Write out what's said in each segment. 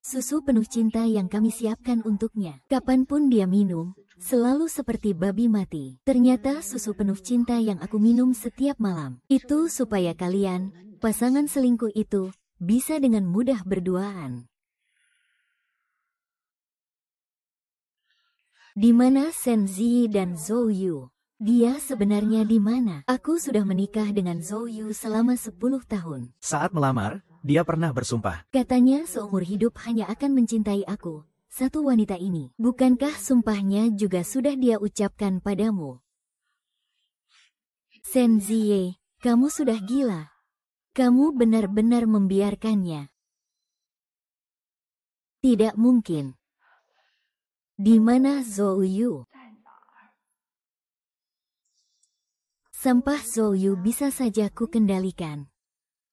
Susu penuh cinta yang kami siapkan untuknya. Kapanpun dia minum, selalu seperti babi mati. Ternyata susu penuh cinta yang aku minum setiap malam. Itu supaya kalian, pasangan selingkuh itu, bisa dengan mudah berduaan. Di mana Shen Ziyi dan Zhou Yu? Dia sebenarnya di mana? Aku sudah menikah dengan Zhou Yu selama 10 tahun. Saat melamar, dia pernah bersumpah. Katanya seumur hidup hanya akan mencintai aku, satu wanita ini. Bukankah sumpahnya juga sudah dia ucapkan padamu? Shen Ziyi, kamu sudah gila. Kamu benar-benar membiarkannya. Tidak mungkin. Di mana Zhou Yu? Sampah Zhou Yu bisa saja ku kendalikan.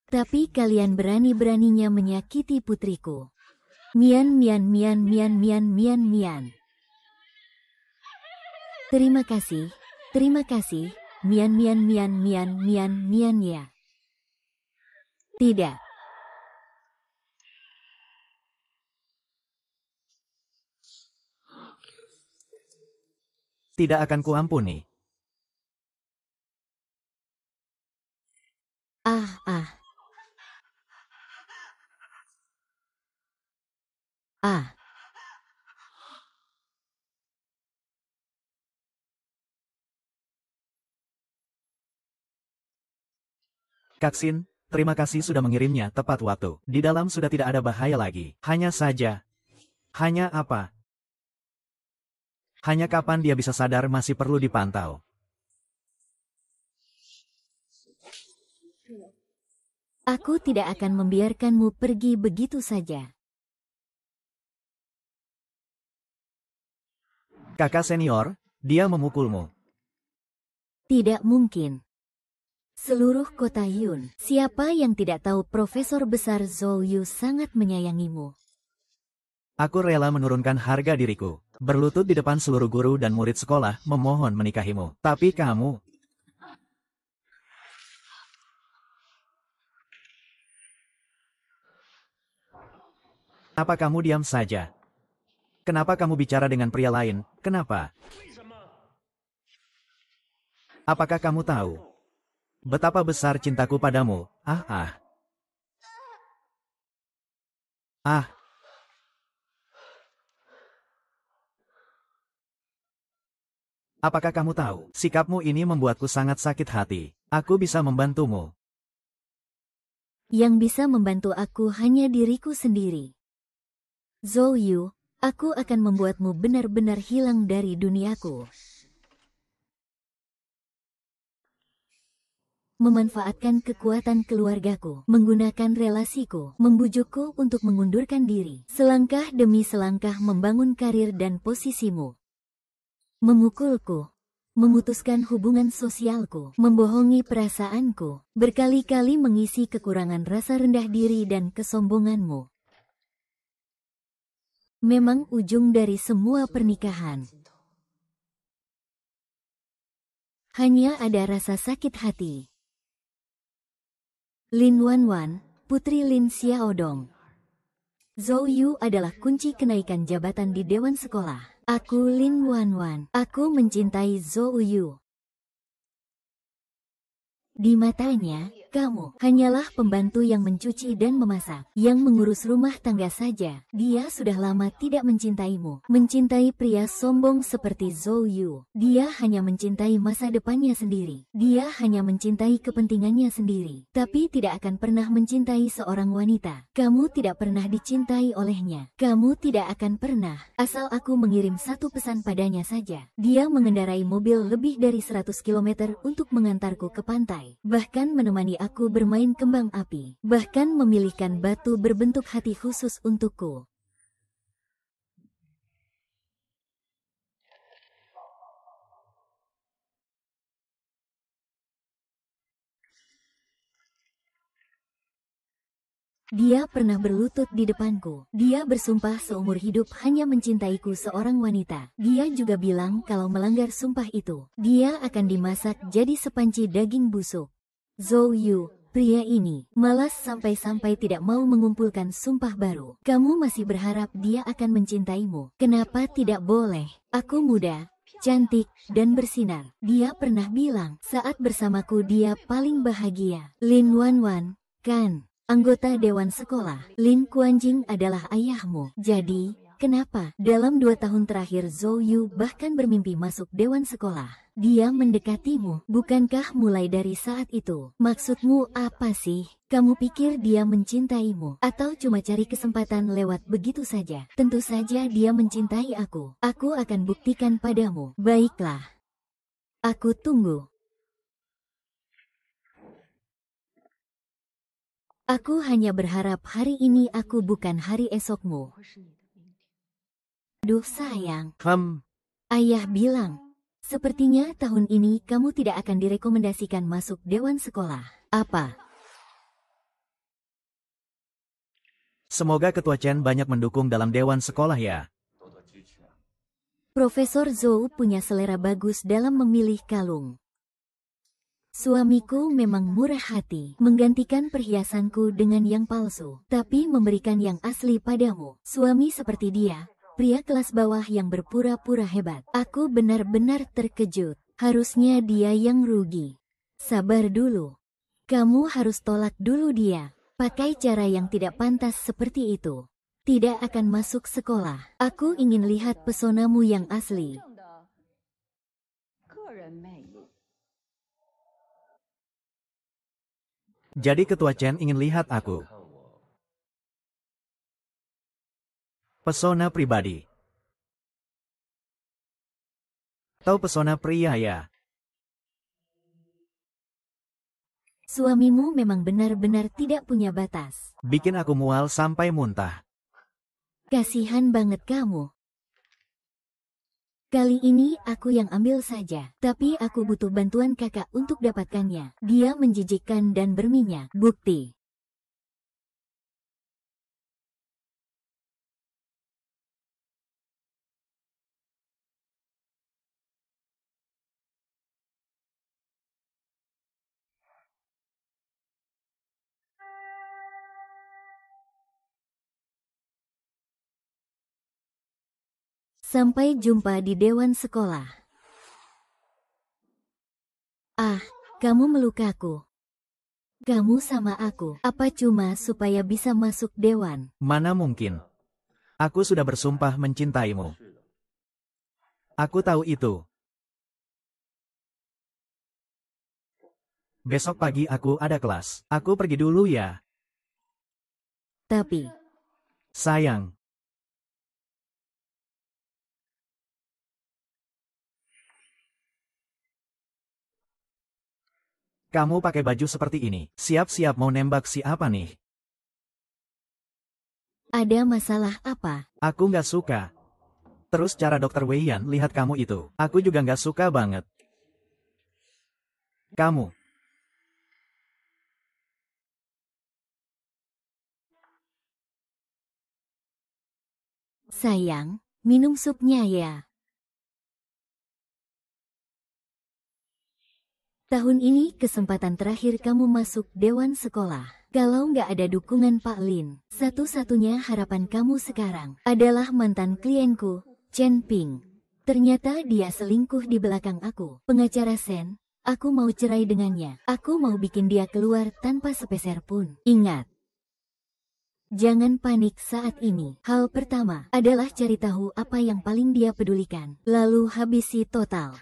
Tapi kalian berani-beraninya menyakiti putriku. Mian. Terima kasih, mian ya. Tidak. Tidak akan kuampuni. Kaksin, terima kasih sudah mengirimnya tepat waktu. Di dalam sudah tidak ada bahaya lagi. Hanya saja. Hanya apa? Hanya kapan dia bisa sadar masih perlu dipantau. Aku tidak akan membiarkanmu pergi begitu saja. Kakak senior, dia memukulmu. Tidak mungkin. Seluruh kota Yun, siapa yang tidak tahu Profesor Besar Zhou Yu sangat menyayangimu. Aku rela menurunkan harga diriku, berlutut di depan seluruh guru dan murid sekolah memohon menikahimu. Tapi kamu... Kenapa kamu diam saja? Kenapa kamu bicara dengan pria lain? Kenapa? Apakah kamu tahu betapa besar cintaku padamu? Apakah kamu tahu, sikapmu ini membuatku sangat sakit hati. Aku bisa membantumu. Yang bisa membantu aku hanya diriku sendiri. Zhou Yu, aku akan membuatmu benar-benar hilang dari duniaku. Memanfaatkan kekuatan keluargaku, menggunakan relasiku, membujukku untuk mengundurkan diri. Selangkah demi selangkah membangun karir dan posisimu. Memukulku, memutuskan hubungan sosialku, membohongi perasaanku, berkali-kali mengisi kekurangan rasa rendah diri dan kesombonganmu. Memang ujung dari semua pernikahan. Hanya ada rasa sakit hati. Lin Wanwan, putri Lin Xiaodong. Zhou Yu adalah kunci kenaikan jabatan di Dewan Sekolah. Aku Lin Wanwan. Aku mencintai Zhou Yu. Di matanya, kamu hanyalah pembantu yang mencuci dan memasak, yang mengurus rumah tangga saja. Dia sudah lama tidak mencintaimu, mencintai pria sombong seperti Zhou Yu. Dia hanya mencintai masa depannya sendiri. Dia hanya mencintai kepentingannya sendiri, tapi tidak akan pernah mencintai seorang wanita. Kamu tidak pernah dicintai olehnya. Kamu tidak akan pernah, asal aku mengirim satu pesan padanya saja. Dia mengendarai mobil lebih dari 100 km untuk mengantarku ke pantai. Bahkan menemani aku bermain kembang api. Bahkan memilihkan batu berbentuk hati khusus untukku. Dia pernah berlutut di depanku. Dia bersumpah seumur hidup hanya mencintaiku seorang wanita. Dia juga bilang kalau melanggar sumpah itu, dia akan dimasak jadi sepanci daging busuk. Zhou Yu, Pria ini malas sampai-sampai tidak mau mengumpulkan sumpah baru. Kamu masih berharap dia akan mencintaimu. Kenapa tidak boleh? Aku muda, cantik, dan bersinar. Dia pernah bilang, saat bersamaku dia paling bahagia. Lin Wanwan, kan? Anggota Dewan Sekolah. Lin Kuanjing adalah ayahmu. Jadi, kenapa? Dalam 2 tahun terakhir Zhou Yu bahkan bermimpi masuk Dewan Sekolah. Dia mendekatimu, bukankah mulai dari saat itu? Maksudmu apa sih? Kamu pikir dia mencintaimu? Atau cuma cari kesempatan lewat begitu saja? Tentu saja dia mencintai aku. Aku akan buktikan padamu. Baiklah. Aku tunggu. Aku hanya berharap hari ini aku bukan hari esokmu. Duh sayang. Ayah bilang. Sepertinya tahun ini kamu tidak akan direkomendasikan masuk Dewan Sekolah. Apa? Semoga Ketua Chen banyak mendukung dalam Dewan Sekolah ya. Profesor Zhou punya selera bagus dalam memilih kalung. Suamiku memang murah hati, menggantikan perhiasanku dengan yang palsu, tapi memberikan yang asli padamu. Suami seperti dia. Pria kelas bawah yang berpura-pura hebat. Aku benar-benar terkejut. Harusnya dia yang rugi. Sabar dulu. Kamu harus tolak dulu dia. Pakai cara yang tidak pantas seperti itu. Tidak akan masuk sekolah. Aku ingin lihat pesonamu yang asli. Jadi Ketua Chen ingin lihat aku. Pesona pribadi. Atau pesona pria ya? Suamimu memang benar-benar tidak punya batas. Bikin aku mual sampai muntah. Kasihan banget kamu. Kali ini aku yang ambil saja, tapi aku butuh bantuan kakak untuk dapatkannya. Dia menjijikkan dan berminyak. Bukti. Sampai jumpa di Dewan Sekolah. Ah, kamu melukaku. Kamu sama aku. Apa cuma supaya bisa masuk Dewan? Mana mungkin. Aku sudah bersumpah mencintaimu. Aku tahu itu. Besok pagi aku ada kelas. Aku pergi dulu ya. Tapi, Sayang. Kamu pakai baju seperti ini. Siap-siap mau nembak siapa nih? ada masalah apa? Aku nggak suka. Terus cara Dokter Wei Yan lihat kamu itu. Aku juga nggak suka banget. Kamu. Sayang, minum supnya ya. Tahun ini kesempatan terakhir kamu masuk Dewan Sekolah. Kalau nggak ada dukungan Pak Lin, satu-satunya harapan kamu sekarang adalah mantan klienku, Chen Ping. Ternyata dia selingkuh di belakang aku. Pengacara Sen, aku mau cerai dengannya. Aku mau bikin dia keluar tanpa sepeser pun. Ingat, jangan panik saat ini. Hal pertama adalah cari tahu apa yang paling dia pedulikan, lalu habisi total.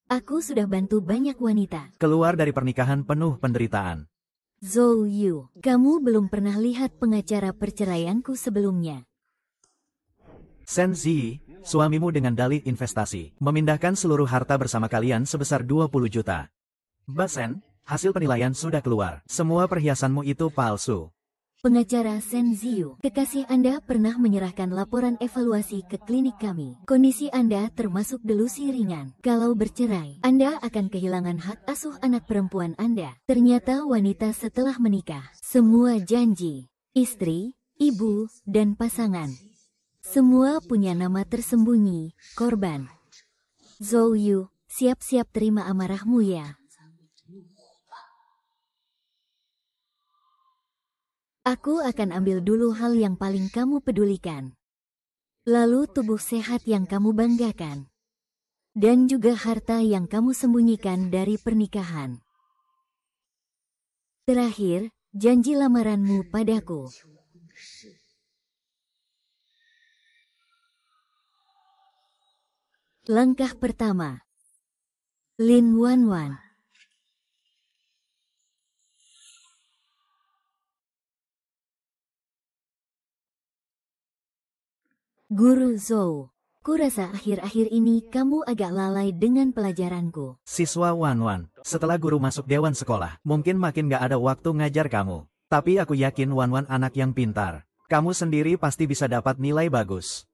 Aku sudah bantu banyak wanita. Keluar dari pernikahan penuh penderitaan. Zhou Yu, kamu belum pernah lihat pengacara perceraianku sebelumnya. Sen Ziyi, suamimu dengan dalih investasi, memindahkan seluruh harta bersama kalian sebesar 20 juta. Basen, hasil penilaian sudah keluar. Semua perhiasanmu itu palsu. Pengacara Sen Ziyu, kekasih Anda pernah menyerahkan laporan evaluasi ke klinik kami. Kondisi Anda termasuk delusi ringan. Kalau bercerai, Anda akan kehilangan hak asuh anak perempuan Anda. Ternyata wanita setelah menikah, semua janji, istri, ibu, dan pasangan. Semua punya nama tersembunyi, korban. Zhou Yu, siap-siap terima amarahmu ya. Aku akan ambil dulu hal yang paling kamu pedulikan. Lalu tubuh sehat yang kamu banggakan. Dan juga harta yang kamu sembunyikan dari pernikahan. Terakhir, janji lamaranmu padaku. Langkah pertama. Lin Wanwan. Guru Zhou, kurasa akhir-akhir ini kamu agak lalai dengan pelajaranku. Siswa Wanwan, setelah guru masuk dewan sekolah, mungkin makin gak ada waktu ngajar kamu. Tapi aku yakin Wanwan anak yang pintar. Kamu sendiri pasti bisa dapat nilai bagus.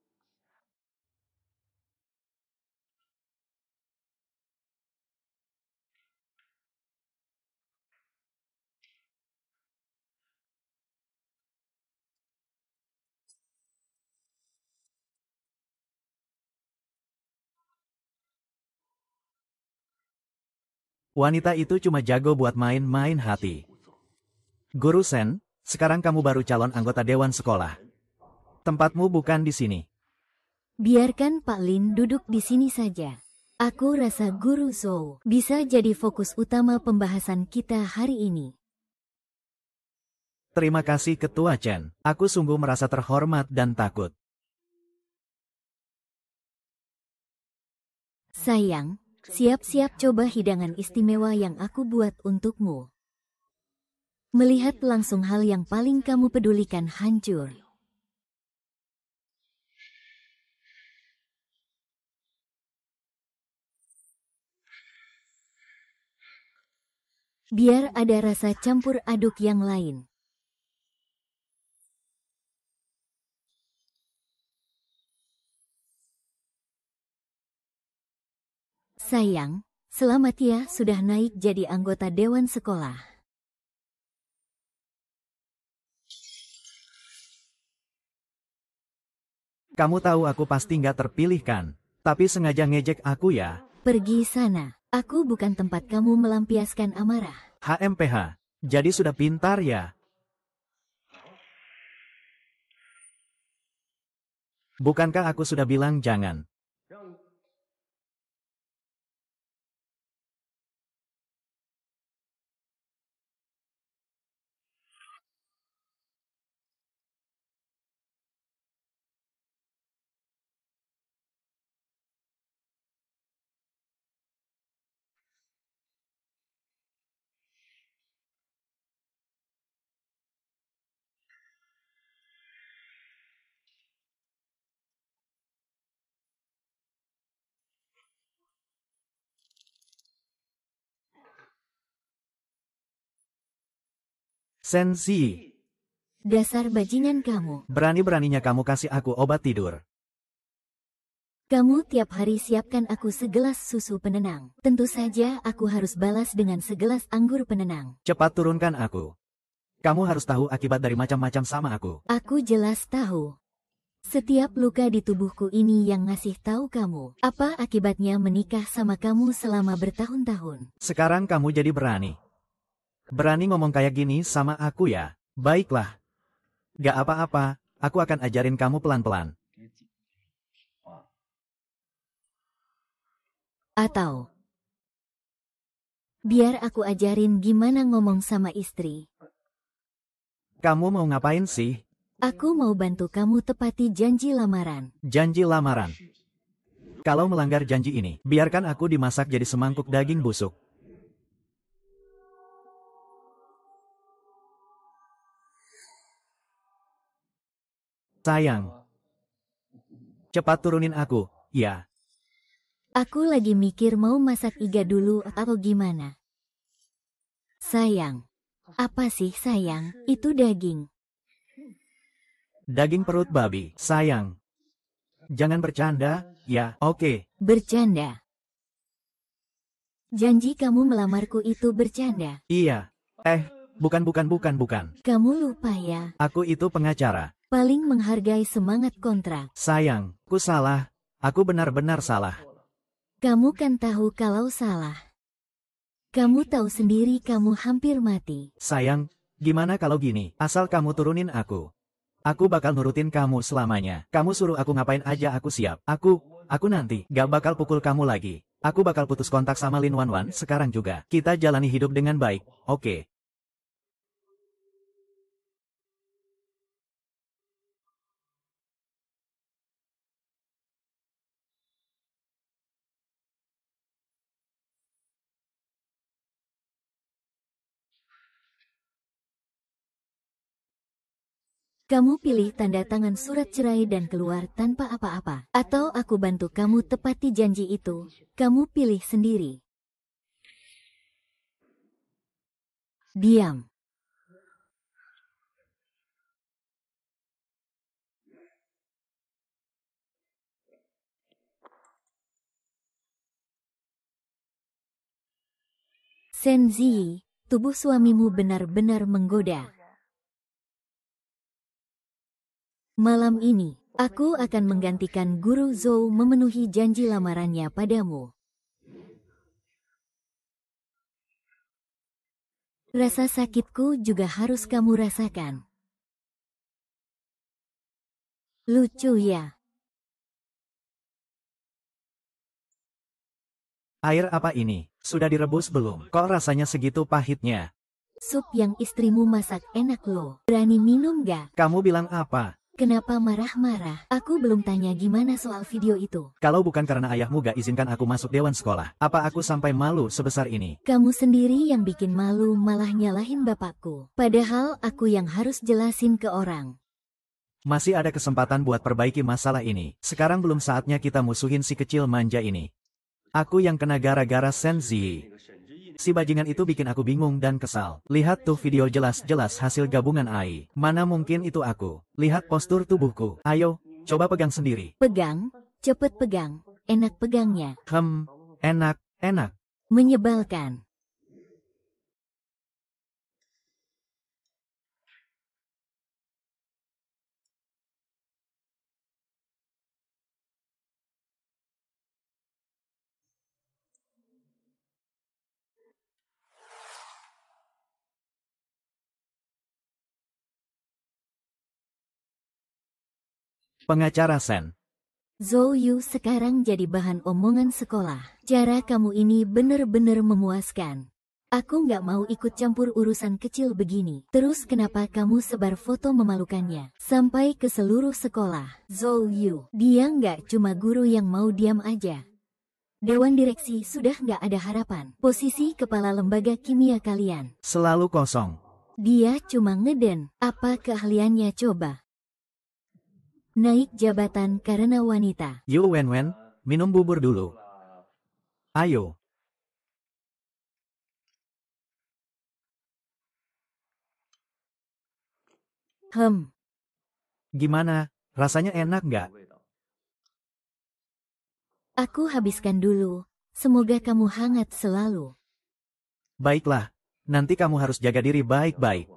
Wanita itu cuma jago buat main-main hati. Guru Sen, sekarang kamu baru calon anggota dewan sekolah. Tempatmu bukan di sini. Biarkan Pak Lin duduk di sini saja. Aku rasa Guru Zhou bisa jadi fokus utama pembahasan kita hari ini. Terima kasih Ketua Chen. Aku sungguh merasa terhormat dan takut. Sayang, siap-siap coba hidangan istimewa yang aku buat untukmu. Melihat langsung hal yang paling kamu pedulikan hancur. Biar ada rasa campur aduk yang lain. Sayang, selamat ya sudah naik jadi anggota dewan sekolah. Kamu tahu aku pasti nggak terpilih kan? Tapi sengaja ngejek aku ya. Pergi sana, aku bukan tempat kamu melampiaskan amarah. HMPH, jadi sudah pintar ya? Bukankah aku sudah bilang jangan? Sensi, Dasar bajingan kamu. berani-beraninya kamu kasih aku obat tidur. Kamu tiap hari siapkan aku segelas susu penenang. Tentu saja aku harus balas dengan segelas anggur penenang. Cepat turunkan aku. Kamu harus tahu akibat dari macam-macam sama aku. Aku jelas tahu. Setiap luka di tubuhku ini yang ngasih tahu kamu. Apa akibatnya menikah sama kamu selama bertahun-tahun. Sekarang kamu jadi berani. Berani ngomong kayak gini sama aku ya? Baiklah. Gak apa-apa, aku akan ajarin kamu pelan-pelan. Atau biar aku ajarin gimana ngomong sama istri. Kamu mau ngapain sih? Aku mau bantu kamu tepati janji lamaran. Janji lamaran. Kalau melanggar janji ini, biarkan aku dimasak jadi semangkuk daging busuk. Sayang. Cepat turunin aku, ya. Aku lagi mikir mau masak iga dulu atau gimana. Sayang. Apa sih sayang? Itu daging. Daging perut babi, sayang. Jangan bercanda, ya, oke. Bercanda. Janji kamu melamarku itu bercanda. Iya. Bukan. Kamu lupa ya. Aku itu pengacara. Paling menghargai semangat kontrak. Sayang, ku salah. Aku benar-benar salah. Kamu kan tahu kalau salah. Kamu tahu sendiri kamu hampir mati. Sayang, gimana kalau gini? Asal kamu turunin aku. Aku bakal nurutin kamu selamanya. Kamu suruh aku ngapain aja aku siap. Aku nanti gak bakal pukul kamu lagi. Aku bakal putus kontak sama Lin Wanwan sekarang juga. Kita jalani hidup dengan baik, oke? Kamu pilih tanda tangan surat cerai dan keluar tanpa apa-apa. Atau aku bantu kamu tepati janji itu. Kamu pilih sendiri. Diam. Senzi, tubuh suamimu benar-benar menggoda. Malam ini, aku akan menggantikan Guru Zhou memenuhi janji lamarannya padamu. Rasa sakitku juga harus kamu rasakan. Lucu ya? Air apa ini? Sudah direbus belum? Kok rasanya segitu pahitnya? Sup yang istrimu masak enak loh. Berani minum gak? Kamu bilang apa? Kenapa marah-marah? Aku belum tanya gimana soal video itu. Kalau bukan karena ayahmu gak izinkan aku masuk dewan sekolah, apa aku sampai malu sebesar ini? Kamu sendiri yang bikin malu malah nyalahin bapakku. Padahal aku yang harus jelasin ke orang. Masih ada kesempatan buat perbaiki masalah ini. Sekarang belum saatnya kita musuhin si kecil manja ini. Aku yang kena gara-gara Senzi. Si bajingan itu bikin aku bingung dan kesal. Lihat tuh video jelas-jelas hasil gabungan AI. Mana mungkin itu aku? Lihat postur tubuhku. Ayo, coba pegang sendiri. Pegang, cepet pegang. Enak pegangnya. Enak. Menyebalkan. Pengacara Sen. Zhou Yu sekarang jadi bahan omongan sekolah. Cara kamu ini bener-bener memuaskan. Aku nggak mau ikut campur urusan kecil begini. Terus kenapa kamu sebar foto memalukannya? Sampai ke seluruh sekolah. Zhou Yu, dia nggak cuma guru yang mau diam aja. Dewan direksi sudah nggak ada harapan. Posisi kepala lembaga kimia kalian. Selalu kosong. Dia cuma ngeden. Apa keahliannya coba? Naik jabatan karena wanita. Yu Wenwen, minum bubur dulu. Ayo. Gimana? Rasanya enak nggak? Aku habiskan dulu. Semoga kamu hangat selalu. Baiklah, nanti kamu harus jaga diri baik-baik.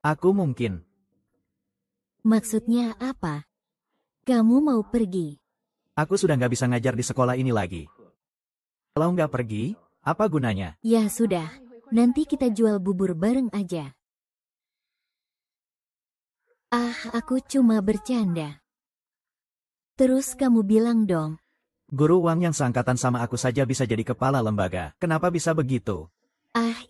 Aku mungkin. Maksudnya apa? Kamu mau pergi? Aku sudah nggak bisa ngajar di sekolah ini lagi. Kalau nggak pergi, apa gunanya? Ya sudah, nanti kita jual bubur bareng aja. Aku cuma bercanda. Terus kamu bilang dong. Guru Wang yang seangkatan sama aku saja bisa jadi kepala lembaga. Kenapa bisa begitu?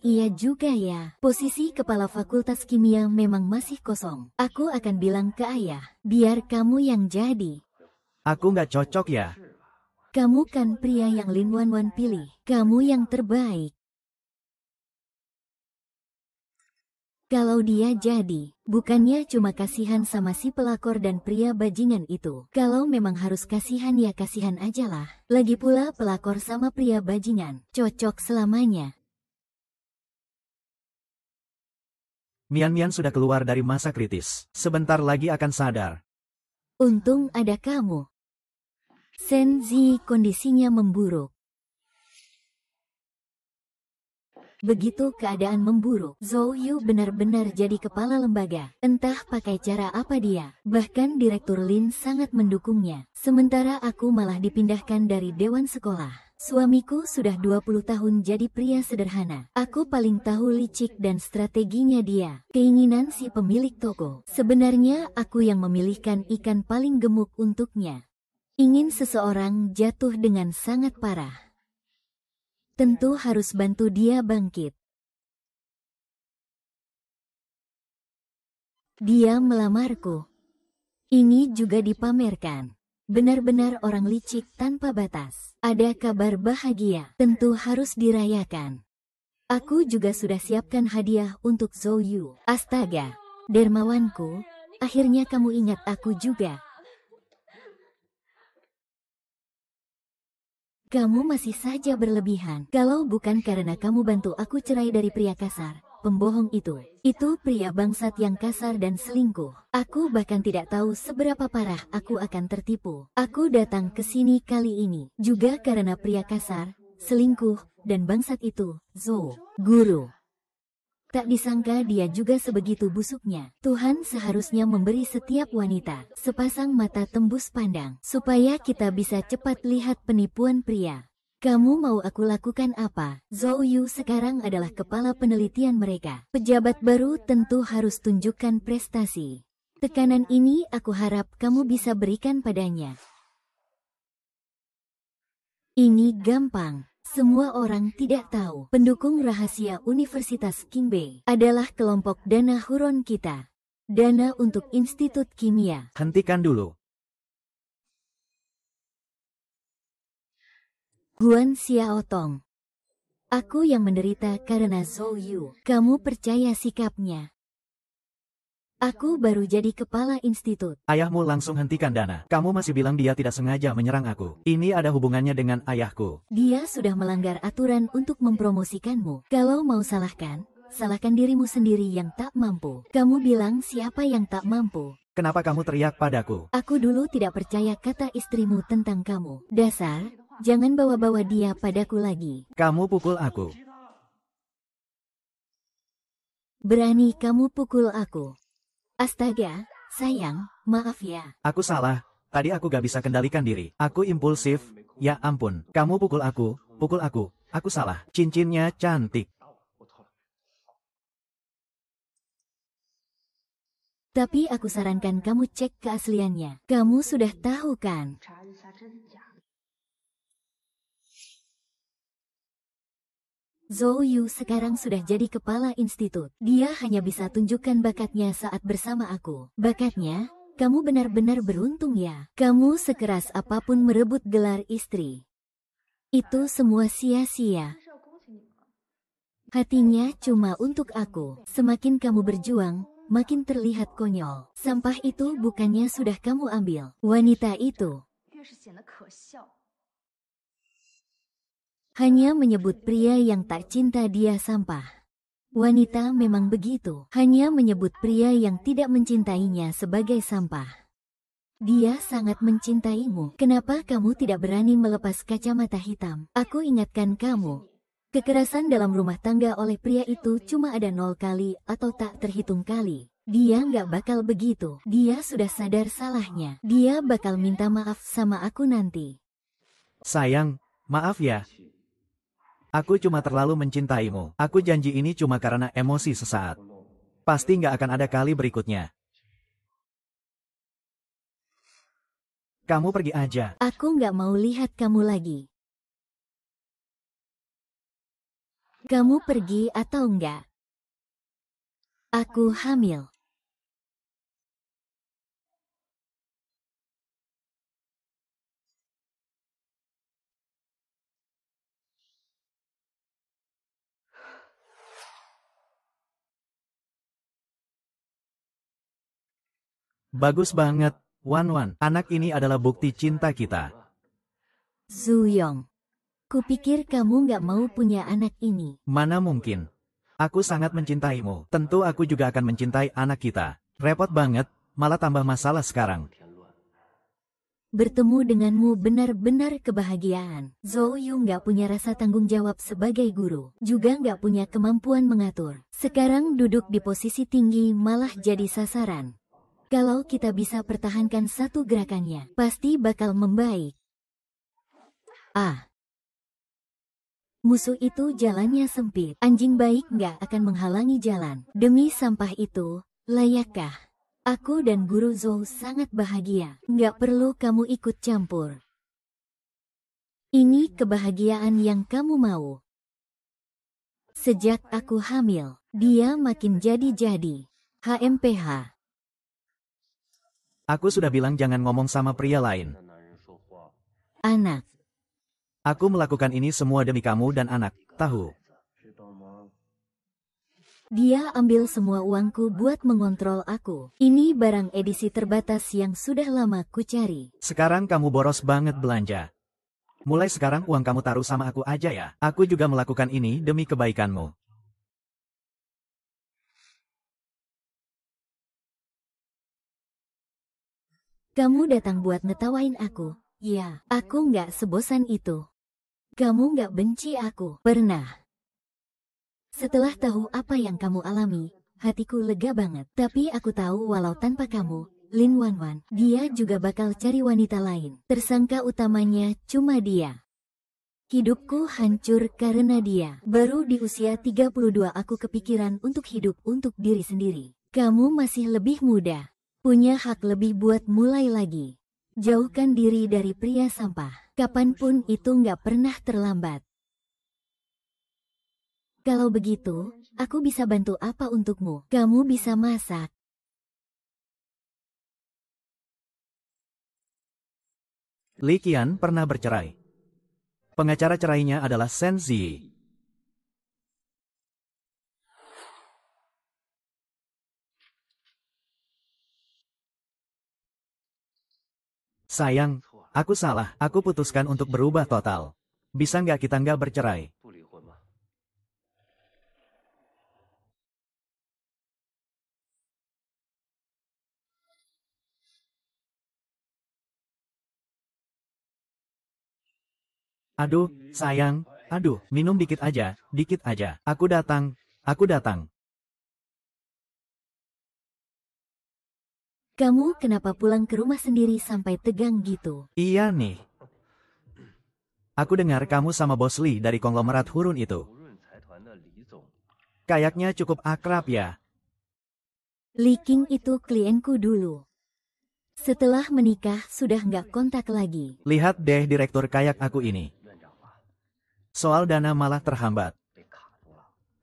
Iya juga ya. Posisi kepala fakultas kimia memang masih kosong. Aku akan bilang ke ayah, biar kamu yang jadi. Aku nggak cocok ya. Kamu kan pria yang Lin Wanwan pilih. Kamu yang terbaik. Kalau dia jadi, bukannya cuma kasihan sama si pelakor dan pria bajingan itu. Kalau memang harus kasihan ya kasihan aja lah. Lagi pula pelakor sama pria bajingan, cocok selamanya. Mian sudah keluar dari masa kritis. Sebentar lagi akan sadar. Untung ada kamu. Senzi kondisinya memburuk. Begitu keadaan memburuk, Zhou Yu benar-benar jadi kepala lembaga. Entah pakai cara apa dia. Bahkan Direktur Lin sangat mendukungnya. Sementara aku malah dipindahkan dari Dewan Sekolah. Suamiku sudah 20 tahun jadi pria sederhana. Aku paling tahu licik dan strateginya dia. Keinginan si pemilik toko. Sebenarnya aku yang memilihkan ikan paling gemuk untuknya. Ingin seseorang jatuh dengan sangat parah. Tentu harus bantu dia bangkit. Dia melamarku. Ini juga dipamerkan. Benar-benar orang licik tanpa batas. Ada kabar bahagia, tentu harus dirayakan. Aku juga sudah siapkan hadiah untuk Zhou Yu. Astaga, dermawanku, akhirnya kamu ingat aku juga. Kamu masih saja berlebihan. Kalau bukan karena kamu bantu aku cerai dari pria kasar, pembohong itu pria bangsat yang kasar dan selingkuh. Aku bahkan tidak tahu seberapa parah aku akan tertipu. Aku datang ke sini kali ini juga karena pria kasar, selingkuh, dan bangsat itu, Zhou, guru. Tak disangka dia juga sebegitu busuknya. Tuhan seharusnya memberi setiap wanita sepasang mata tembus pandang, supaya kita bisa cepat lihat penipuan pria. Kamu mau aku lakukan apa? Zhou Yu sekarang adalah kepala penelitian mereka. Pejabat baru tentu harus tunjukkan prestasi. Tekanan ini aku harap kamu bisa berikan padanya. Ini gampang. Semua orang tidak tahu. Pendukung rahasia Universitas Qingbei adalah kelompok dana Huron kita. Dana untuk Institut Kimia. Hentikan dulu. Guan Xiaotong. Aku yang menderita karena Zhou Yu. Kamu percaya sikapnya? Aku baru jadi kepala institut. Ayahmu langsung hentikan Dana. Kamu masih bilang dia tidak sengaja menyerang aku. Ini ada hubungannya dengan ayahku. Dia sudah melanggar aturan untuk mempromosikanmu. Kalau mau salahkan, salahkan dirimu sendiri yang tak mampu. Kamu bilang siapa yang tak mampu? Kenapa kamu teriak padaku? Aku dulu tidak percaya kata istrimu tentang kamu. Dasar, jangan bawa-bawa dia padaku lagi. Kamu pukul aku. Berani kamu pukul aku. Astaga, sayang, maaf ya. Aku salah. Tadi aku gak bisa kendalikan diri. Aku impulsif. Ya ampun, kamu pukul aku. Pukul aku. Aku salah. Cincinnya cantik. Tapi aku sarankan kamu cek keasliannya. Kamu sudah tahu kan? Zhou Yu sekarang sudah jadi kepala institut. Dia hanya bisa tunjukkan bakatnya saat bersama aku. Bakatnya? Kamu benar-benar beruntung ya. Kamu sekeras apapun merebut gelar istri. Itu semua sia-sia. Hatinya cuma untuk aku. Semakin kamu berjuang, makin terlihat konyol. Sampah itu bukannya sudah kamu ambil. Wanita itu hanya menyebut pria yang tak cinta dia sampah. Wanita memang begitu, hanya menyebut pria yang tidak mencintainya sebagai sampah. Dia sangat mencintaimu. Kenapa kamu tidak berani melepas kacamata hitam? Aku ingatkan kamu. Kekerasan dalam rumah tangga oleh pria itu cuma ada 0 kali atau tak terhitung kali. Dia nggak bakal begitu. Dia sudah sadar salahnya. Dia bakal minta maaf sama aku nanti. Sayang, maaf ya. Aku cuma terlalu mencintaimu. Aku janji ini cuma karena emosi sesaat. Pasti nggak akan ada kali berikutnya. Kamu pergi aja. Aku nggak mau lihat kamu lagi. Kamu pergi atau enggak? Aku hamil. Bagus banget, Wan. Anak ini adalah bukti cinta kita. Zhu Yong. Kupikir kamu nggak mau punya anak ini. Mana mungkin. Aku sangat mencintaimu. Tentu aku juga akan mencintai anak kita. Repot banget, malah tambah masalah sekarang. Bertemu denganmu benar-benar kebahagiaan. Zhou Yu nggak punya rasa tanggung jawab sebagai guru, juga nggak punya kemampuan mengatur. Sekarang duduk di posisi tinggi malah jadi sasaran. Kalau kita bisa pertahankan satu gerakannya, pasti bakal membaik. Musuh itu jalannya sempit. Anjing baik nggak akan menghalangi jalan. Demi sampah itu, layakkah? Aku dan Guru Zhou sangat bahagia. Nggak perlu kamu ikut campur. Ini kebahagiaan yang kamu mau. Sejak aku hamil, dia makin jadi-jadi. HMPH. Aku sudah bilang jangan ngomong sama pria lain. Anak. Aku melakukan ini semua demi kamu dan anak, tahu? Dia ambil semua uangku buat mengontrol aku. Ini barang edisi terbatas yang sudah lama ku cari. Sekarang kamu boros banget belanja. Mulai sekarang uang kamu taruh sama aku aja ya. Aku juga melakukan ini demi kebaikanmu. Kamu datang buat ngetawain aku. Ya, aku nggak sebosan itu. Kamu nggak benci aku. Pernah. Setelah tahu apa yang kamu alami, hatiku lega banget. Tapi aku tahu walau tanpa kamu, Lin Wanwan, dia juga bakal cari wanita lain. Tersangka utamanya cuma dia. Hidupku hancur karena dia. Baru di usia 32 aku kepikiran untuk hidup untuk diri sendiri. Kamu masih lebih muda. Punya hak lebih buat mulai lagi. Jauhkan diri dari pria sampah. Kapanpun itu nggak pernah terlambat. Kalau begitu, aku bisa bantu apa untukmu? Kamu bisa masak. Li Qian pernah bercerai. Pengacara cerainya adalah Shen Ziyi. Sayang, aku salah. Aku putuskan untuk berubah total. Bisa nggak kita nggak bercerai? Aduh, sayang, aduh, minum dikit aja, dikit aja. Aku datang, aku datang. Kamu kenapa pulang ke rumah sendiri sampai tegang gitu? Iya nih. Aku dengar kamu sama Bos Li dari konglomerat Hurun itu. Kayaknya cukup akrab ya. Li King itu klienku dulu. Setelah menikah sudah nggak kontak lagi. Lihat deh direktur kayak aku ini. Soal dana malah terhambat.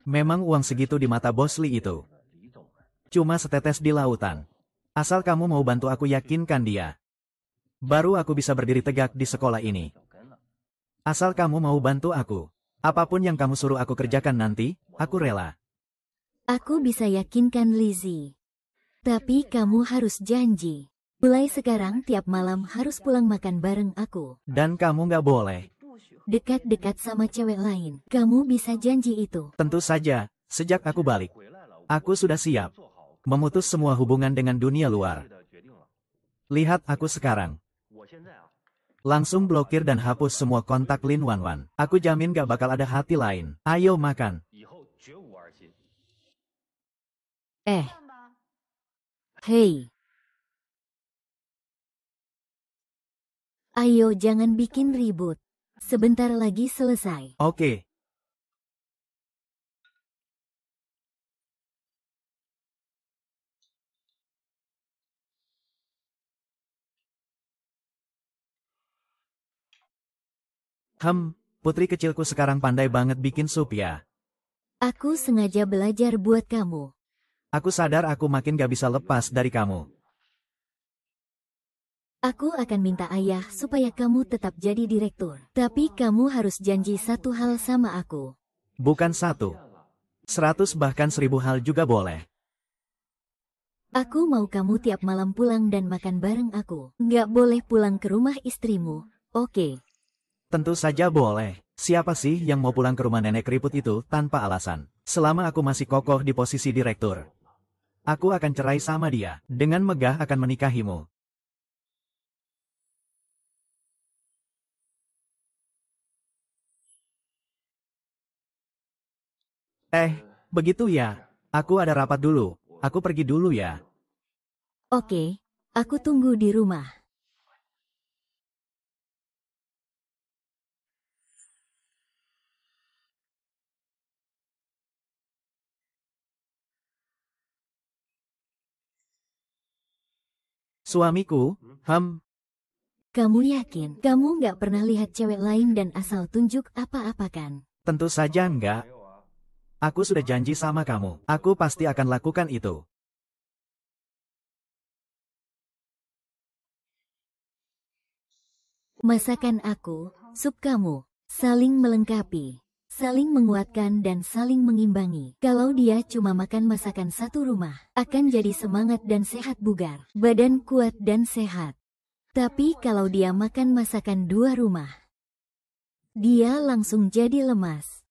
Memang uang segitu di mata Bos Li itu cuma setetes di lautan. Asal kamu mau bantu aku yakinkan dia, baru aku bisa berdiri tegak di sekolah ini. Asal kamu mau bantu aku, apapun yang kamu suruh aku kerjakan nanti, aku rela. Aku bisa yakinkan Lizzie. Tapi kamu harus janji. Mulai sekarang tiap malam harus pulang makan bareng aku. Dan kamu nggak boleh Dekat-dekat sama cewek lain. Kamu bisa janji itu. Tentu saja, sejak aku balik, aku sudah siap memutus semua hubungan dengan dunia luar. Lihat aku sekarang. Langsung blokir dan hapus semua kontak Lin Wanwan. Aku jamin gak bakal ada hati lain. Ayo makan. Hei. Ayo jangan bikin ribut. Sebentar lagi selesai. Oke. Putri kecilku sekarang pandai banget bikin sup ya. Aku sengaja belajar buat kamu. Aku sadar aku makin gak bisa lepas dari kamu. Aku akan minta ayah supaya kamu tetap jadi direktur. Tapi kamu harus janji satu hal sama aku. Bukan 1, 100 bahkan 1000 hal juga boleh. Aku mau kamu tiap malam pulang dan makan bareng aku. Nggak boleh pulang ke rumah istrimu, oke? Tentu saja boleh. Siapa sih yang mau pulang ke rumah nenek keriput itu tanpa alasan? Selama aku masih kokoh di posisi direktur, aku akan cerai sama dia. Dengan megah akan menikahimu. Begitu ya. Aku ada rapat dulu. Aku pergi dulu ya. Oke, aku tunggu di rumah. Suamiku, Kamu yakin kamu nggak pernah lihat cewek lain dan asal tunjuk apa-apa kan? tentu saja enggak. Aku sudah janji sama kamu. Aku pasti akan lakukan itu. Masakan aku, sup kamu, saling melengkapi, saling menguatkan dan saling mengimbangi. Kalau dia cuma makan masakan satu rumah, akan jadi semangat dan sehat bugar, badan kuat dan sehat. Tapi kalau dia makan masakan dua rumah, dia langsung jadi lemas.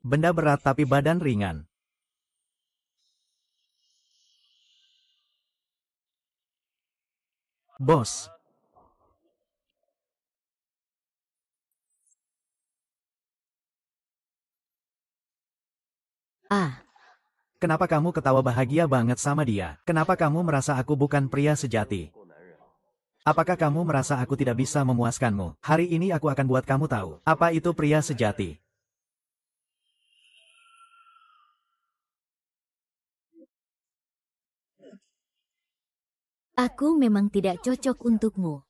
Benda berat tapi badan ringan. Bos. Kenapa kamu ketawa bahagia banget sama dia? Kenapa kamu merasa aku bukan pria sejati? Apakah kamu merasa aku tidak bisa memuaskanmu? Hari ini aku akan buat kamu tahu, apa itu pria sejati. Aku memang tidak cocok untukmu.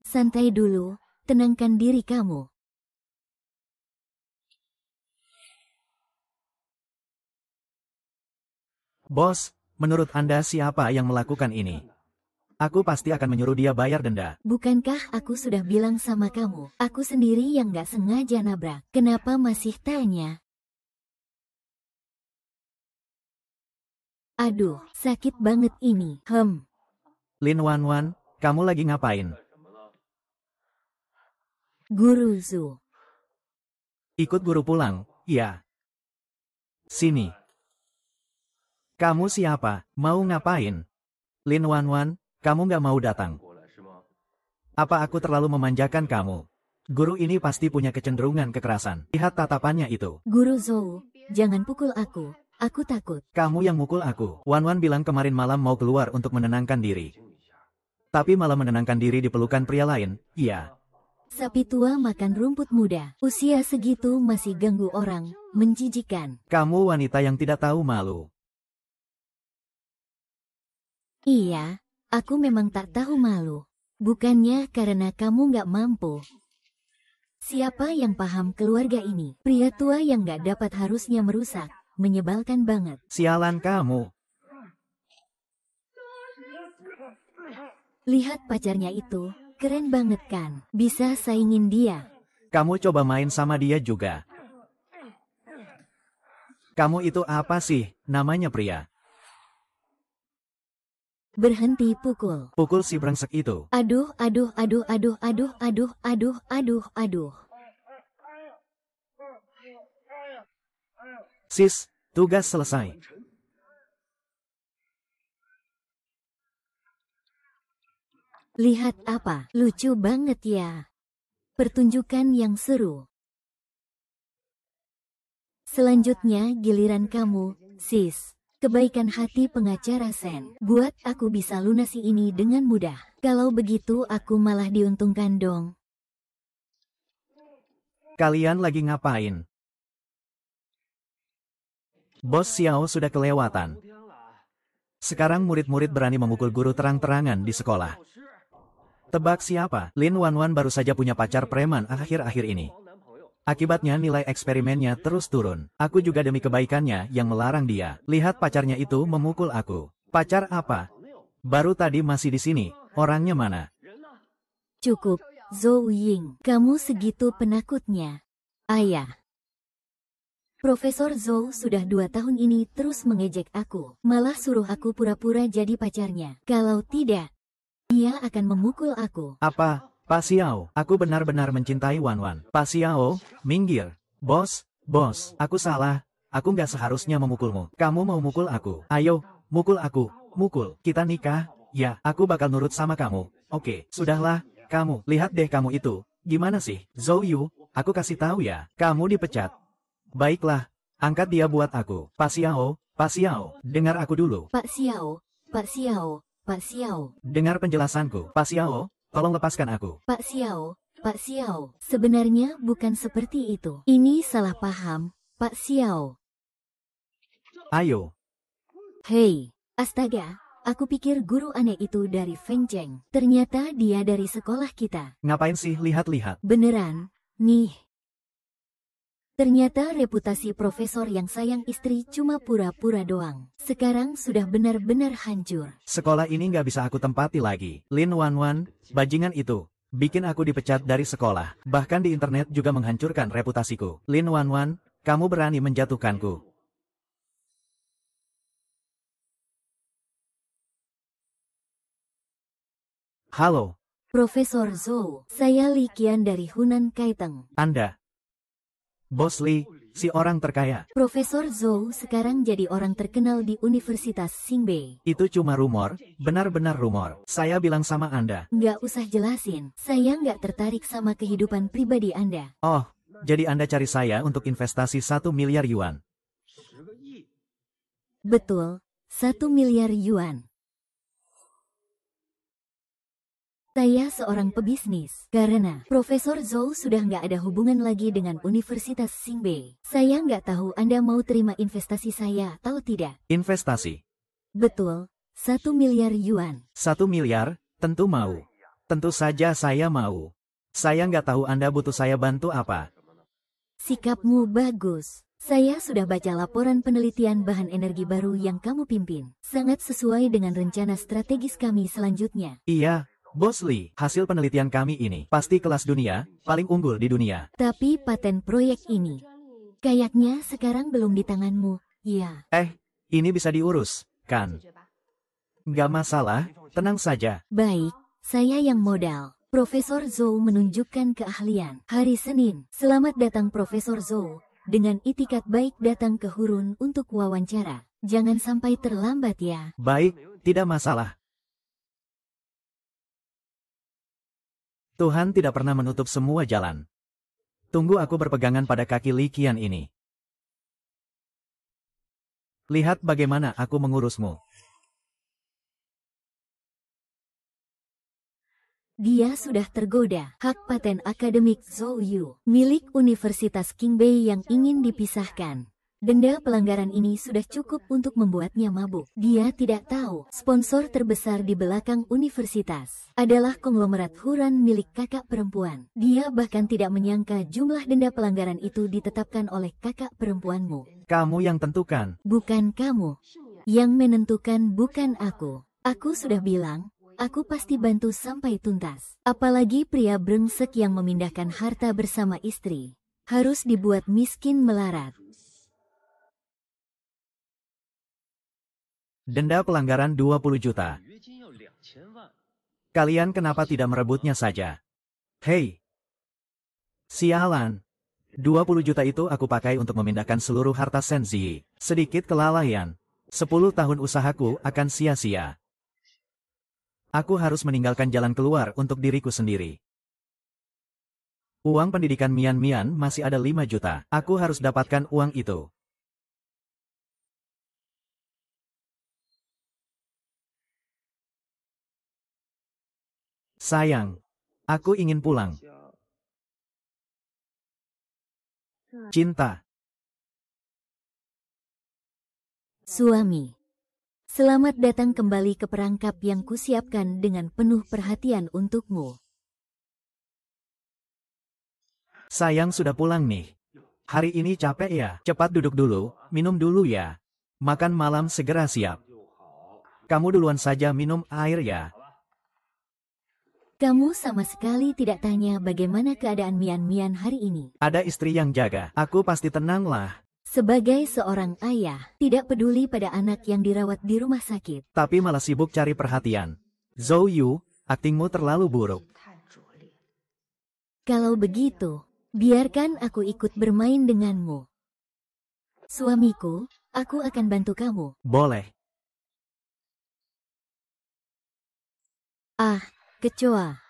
Santai dulu, tenangkan diri kamu. Bos, menurut Anda siapa yang melakukan ini? Aku pasti akan menyuruh dia bayar denda. Bukankah aku sudah bilang sama kamu, aku sendiri yang gak sengaja nabrak. Kenapa masih tanya? Aduh, sakit banget ini. Lin Wanwan, kamu lagi ngapain? Guru Zhu. Ikut guru pulang, iya. Sini. Kamu siapa? Mau ngapain? Lin Wanwan, kamu nggak mau datang. Apa aku terlalu memanjakan kamu? Guru ini pasti punya kecenderungan kekerasan. Lihat tatapannya itu. Guru Zhou, jangan pukul aku. Aku takut. Kamu yang mukul aku. Wanwan bilang kemarin malam mau keluar untuk menenangkan diri. Tapi malah menenangkan diri di pelukan pria lain, iya. Sapi tua makan rumput muda. Usia segitu masih ganggu orang, menjijikan. Kamu wanita yang tidak tahu malu. Iya, aku memang tak tahu malu. Bukannya karena kamu nggak mampu. Siapa yang paham keluarga ini? Pria tua yang nggak dapat harusnya merusak. Menyebalkan banget. Sialan kamu. Lihat pacarnya itu, keren banget kan? Bisa saingin dia. Kamu coba main sama dia juga. Kamu itu apa sih, namanya pria? Berhenti pukul. Pukul si brengsek itu. Aduh, aduh, aduh, aduh, aduh, aduh, aduh, aduh, aduh. Sis, tugas selesai. Lihat apa? Lucu banget ya. Pertunjukan yang seru. Selanjutnya giliran kamu, sis. Kebaikan hati pengacara Sen. Buat aku bisa lunasi ini dengan mudah. Kalau begitu aku malah diuntungkan dong. Kalian lagi ngapain? Bos Xiao sudah kelewatan. Sekarang murid-murid berani memukul guru terang-terangan di sekolah. Tebak siapa? Lin Wanwan baru saja punya pacar preman akhir-akhir ini. Akibatnya nilai eksperimennya terus turun. Aku juga demi kebaikannya yang melarang dia. Lihat pacarnya itu memukul aku. Pacar apa? Baru tadi masih di sini. Orangnya mana? Cukup, Zhou Ying. Kamu segitu penakutnya. Ayah. Profesor Zhou sudah 2 tahun ini terus mengejek aku. Malah suruh aku pura-pura jadi pacarnya. Kalau tidak, dia akan memukul aku. Apa? Pak Xiao, aku benar-benar mencintai Wanwan. Pak Xiao, minggir. Bos, aku salah. Aku nggak seharusnya memukulmu. Kamu mau mukul aku? Ayo, mukul aku. Mukul. Kita nikah? Ya, aku bakal nurut sama kamu. Oke, sudahlah. Kamu, lihat deh kamu itu. Gimana sih? Zhou Yu, Aku kasih tahu ya, kamu dipecat. Baiklah, angkat dia buat aku. Pak Xiao, dengar aku dulu. Pak Xiao, Pak Xiao, Pak Xiao, Dengar penjelasanku. Pak Xiao, tolong lepaskan aku. Pak Xiao, Pak Xiao. Sebenarnya bukan seperti itu. Ini salah paham, Pak Xiao. Ayo. Hei, astaga, aku pikir guru aneh itu dari Feng Cheng. Ternyata dia dari sekolah kita. Ngapain sih lihat-lihat? Beneran, nih. Ternyata reputasi profesor yang sayang istri cuma pura-pura doang. Sekarang sudah benar-benar hancur. Sekolah ini nggak bisa aku tempati lagi. Lin Wanwan, bajingan itu, bikin aku dipecat dari sekolah. Bahkan di internet juga menghancurkan reputasiku. Lin Wanwan, kamu berani menjatuhkanku. Halo, Profesor Zhou, saya Li Qian dari Hunan Kaiteng. Anda. Bos Li, si orang terkaya. Profesor Zhou sekarang jadi orang terkenal di Universitas Xingbei. Itu cuma rumor, benar-benar rumor. Saya bilang sama Anda. Nggak usah jelasin, saya nggak tertarik sama kehidupan pribadi Anda. Oh, jadi Anda cari saya untuk investasi 1 miliar yuan. Betul, 1 miliar yuan. Saya seorang pebisnis, karena Profesor Zhou sudah nggak ada hubungan lagi dengan Universitas Xingbei. Saya nggak tahu Anda mau terima investasi saya atau tidak. Investasi. Betul, 1 miliar yuan. 1 miliar, tentu mau. Tentu saja saya mau. Saya nggak tahu Anda butuh saya bantu apa. Sikapmu bagus. Saya sudah baca laporan penelitian bahan energi baru yang kamu pimpin. Sangat sesuai dengan rencana strategis kami selanjutnya. Iya, Bos Li, hasil penelitian kami ini pasti kelas dunia, paling unggul di dunia. Tapi paten proyek ini, kayaknya sekarang belum di tanganmu, ya. Ini bisa diurus, kan? Nggak masalah, tenang saja. Baik, saya yang modal. Profesor Zhou menunjukkan keahlian. Hari Senin, selamat datang Profesor Zhou. Dengan itikat baik datang ke Hurun untuk wawancara. Jangan sampai terlambat ya. Baik, tidak masalah. Tuhan tidak pernah menutup semua jalan. Tunggu aku berpegangan pada kaki Li Qian ini. Lihat bagaimana aku mengurusmu. Dia sudah tergoda. Hak paten akademik Zhou Yu, milik Universitas Qingbei yang ingin dipisahkan. Denda pelanggaran ini sudah cukup untuk membuatnya mabuk. Dia tidak tahu, sponsor terbesar di belakang universitas adalah konglomerat Huran milik kakak perempuan. Dia bahkan tidak menyangka jumlah denda pelanggaran itu ditetapkan oleh kakak perempuanmu. Kamu yang tentukan. Bukan kamu. Yang menentukan bukan aku. Aku sudah bilang, aku pasti bantu sampai tuntas. Apalagi pria brengsek yang memindahkan harta bersama istri. Harus dibuat miskin melarat. Denda pelanggaran 20 juta. Kalian kenapa tidak merebutnya saja? Hei! Sialan! 20 juta itu aku pakai untuk memindahkan seluruh harta Senzi. Sedikit kelalaian. 10 tahun usahaku akan sia-sia. Aku harus meninggalkan jalan keluar untuk diriku sendiri. Uang pendidikan Mian masih ada 5 juta. Aku harus dapatkan uang itu. Sayang, aku ingin pulang. Cinta. Suami. Selamat datang kembali ke perangkap yang kusiapkan dengan penuh perhatian untukmu. Sayang sudah pulang nih. Hari ini capek ya? Cepat duduk dulu, minum dulu ya. Makan malam segera siap. Kamu duluan saja minum air ya. Kamu sama sekali tidak tanya bagaimana keadaan Mian hari ini. Ada istri yang jaga, aku pasti tenang lah. Sebagai seorang ayah, tidak peduli pada anak yang dirawat di rumah sakit. Tapi malah sibuk cari perhatian. Zhou Yu, aktingmu terlalu buruk. Kalau begitu, biarkan aku ikut bermain denganmu. Suamiku, aku akan bantu kamu. Boleh. Ah, kecoa.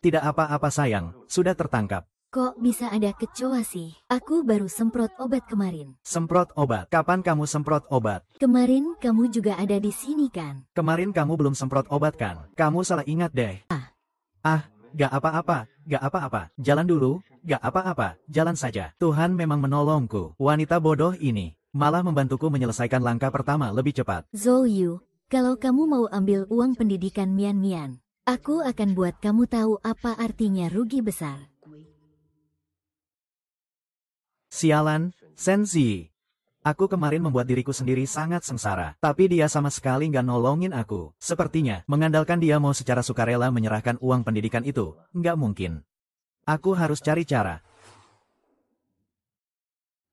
Tidak apa-apa sayang, sudah tertangkap. Kok bisa ada kecoa sih? Aku baru semprot obat kemarin. Semprot obat? Kapan kamu semprot obat? Kemarin kamu juga ada di sini kan? Kemarin kamu belum semprot obat kan? Kamu salah ingat deh. Gak apa-apa, gak apa-apa. Jalan dulu, gak apa-apa, jalan saja. Tuhan memang menolongku. Wanita bodoh ini malah membantuku menyelesaikan langkah pertama lebih cepat. Zhou Yu, kalau kamu mau ambil uang pendidikan Mian Mian, aku akan buat kamu tahu apa artinya rugi besar. Sialan, Senzi. Aku kemarin membuat diriku sendiri sangat sengsara, tapi dia sama sekali nggak nolongin aku. Sepertinya, mengandalkan dia mau secara sukarela menyerahkan uang pendidikan itu, nggak mungkin. Aku harus cari cara.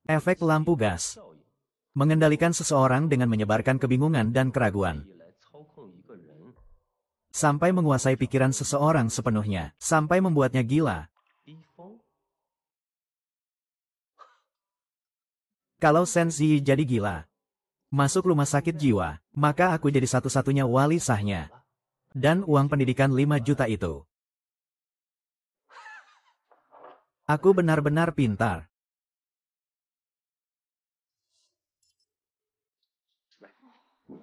Efek lampu gas. Mengendalikan seseorang dengan menyebarkan kebingungan dan keraguan. Sampai menguasai pikiran seseorang sepenuhnya, sampai membuatnya gila. Kalau Senzi jadi gila, masuk rumah sakit jiwa, maka aku jadi satu-satunya wali sahnya. Dan uang pendidikan 5 juta itu. Aku benar-benar pintar.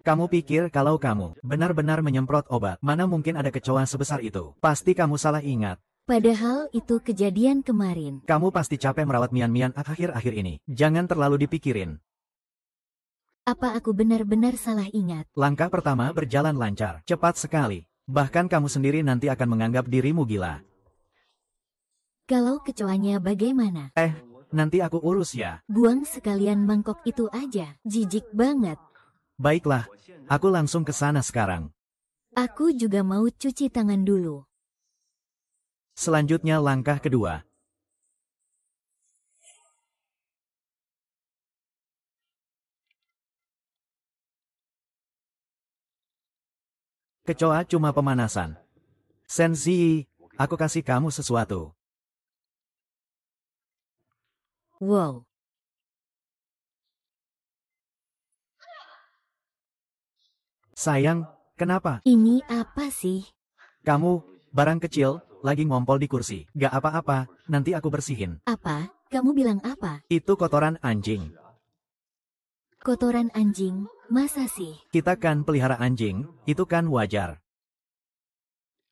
Kamu pikir kalau kamu benar-benar menyemprot obat, mana mungkin ada kecoa sebesar itu? Pasti kamu salah ingat. Padahal itu kejadian kemarin. Kamu pasti capek merawat Mian Mian akhir-akhir ini. Jangan terlalu dipikirin. Apa aku benar-benar salah ingat? Langkah pertama berjalan lancar, cepat sekali. Bahkan kamu sendiri nanti akan menganggap dirimu gila. Kalau kecoanya bagaimana? Nanti aku urus ya. Buang sekalian mangkok itu aja. Jijik banget. Baiklah, aku langsung ke sana sekarang. Aku juga mau cuci tangan dulu. Selanjutnya langkah kedua. Kecoa cuma pemanasan. Senzi, aku kasih kamu sesuatu. Wow. Sayang, kenapa? Ini apa sih? Kamu, barang kecil, lagi ngompol di kursi. Gak apa-apa, nanti aku bersihin. Apa? Kamu bilang apa? Itu kotoran anjing. Kotoran anjing? Masa sih? Kita kan pelihara anjing, itu kan wajar.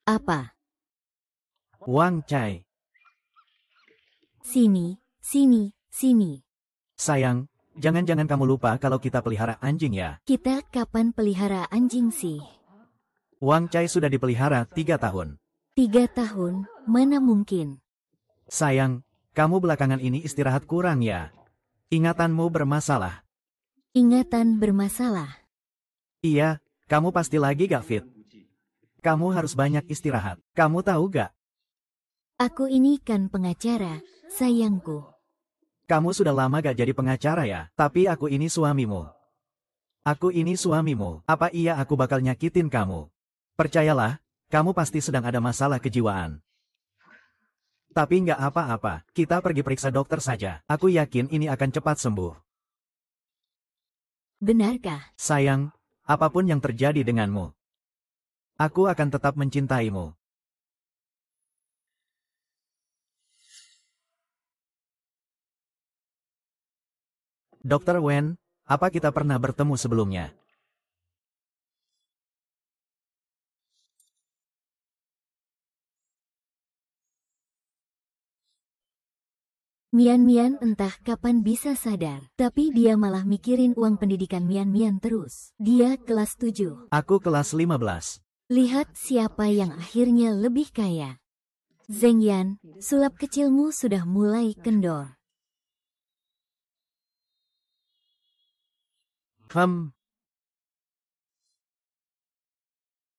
Apa? Wang Cai. Sini, sini, sini. Sayang, jangan-jangan kamu lupa kalau kita pelihara anjing ya. Kita kapan pelihara anjing sih? Wang Cai sudah dipelihara 3 tahun. 3 tahun? Mana mungkin? Sayang, kamu belakangan ini istirahat kurang ya. Ingatanmu bermasalah. Ingatan bermasalah. Iya, kamu pasti lagi gak fit. Kamu harus banyak istirahat. Kamu tahu gak? Aku ini kan pengacara, sayangku. Kamu sudah lama gak jadi pengacara ya, tapi aku ini suamimu. Aku ini suamimu, apa iya aku bakal nyakitin kamu? Percayalah, kamu pasti sedang ada masalah kejiwaan. Tapi nggak apa-apa, kita pergi periksa dokter saja. Aku yakin ini akan cepat sembuh. Benarkah? Sayang, apapun yang terjadi denganmu, aku akan tetap mencintaimu. Dr. Wen, apa kita pernah bertemu sebelumnya? Mian Mian entah kapan bisa sadar, tapi dia malah mikirin uang pendidikan Mian Mian terus. Dia kelas 7. Aku kelas 15. Lihat siapa yang akhirnya lebih kaya. Zheng Yan, sulap kecilmu sudah mulai kendor.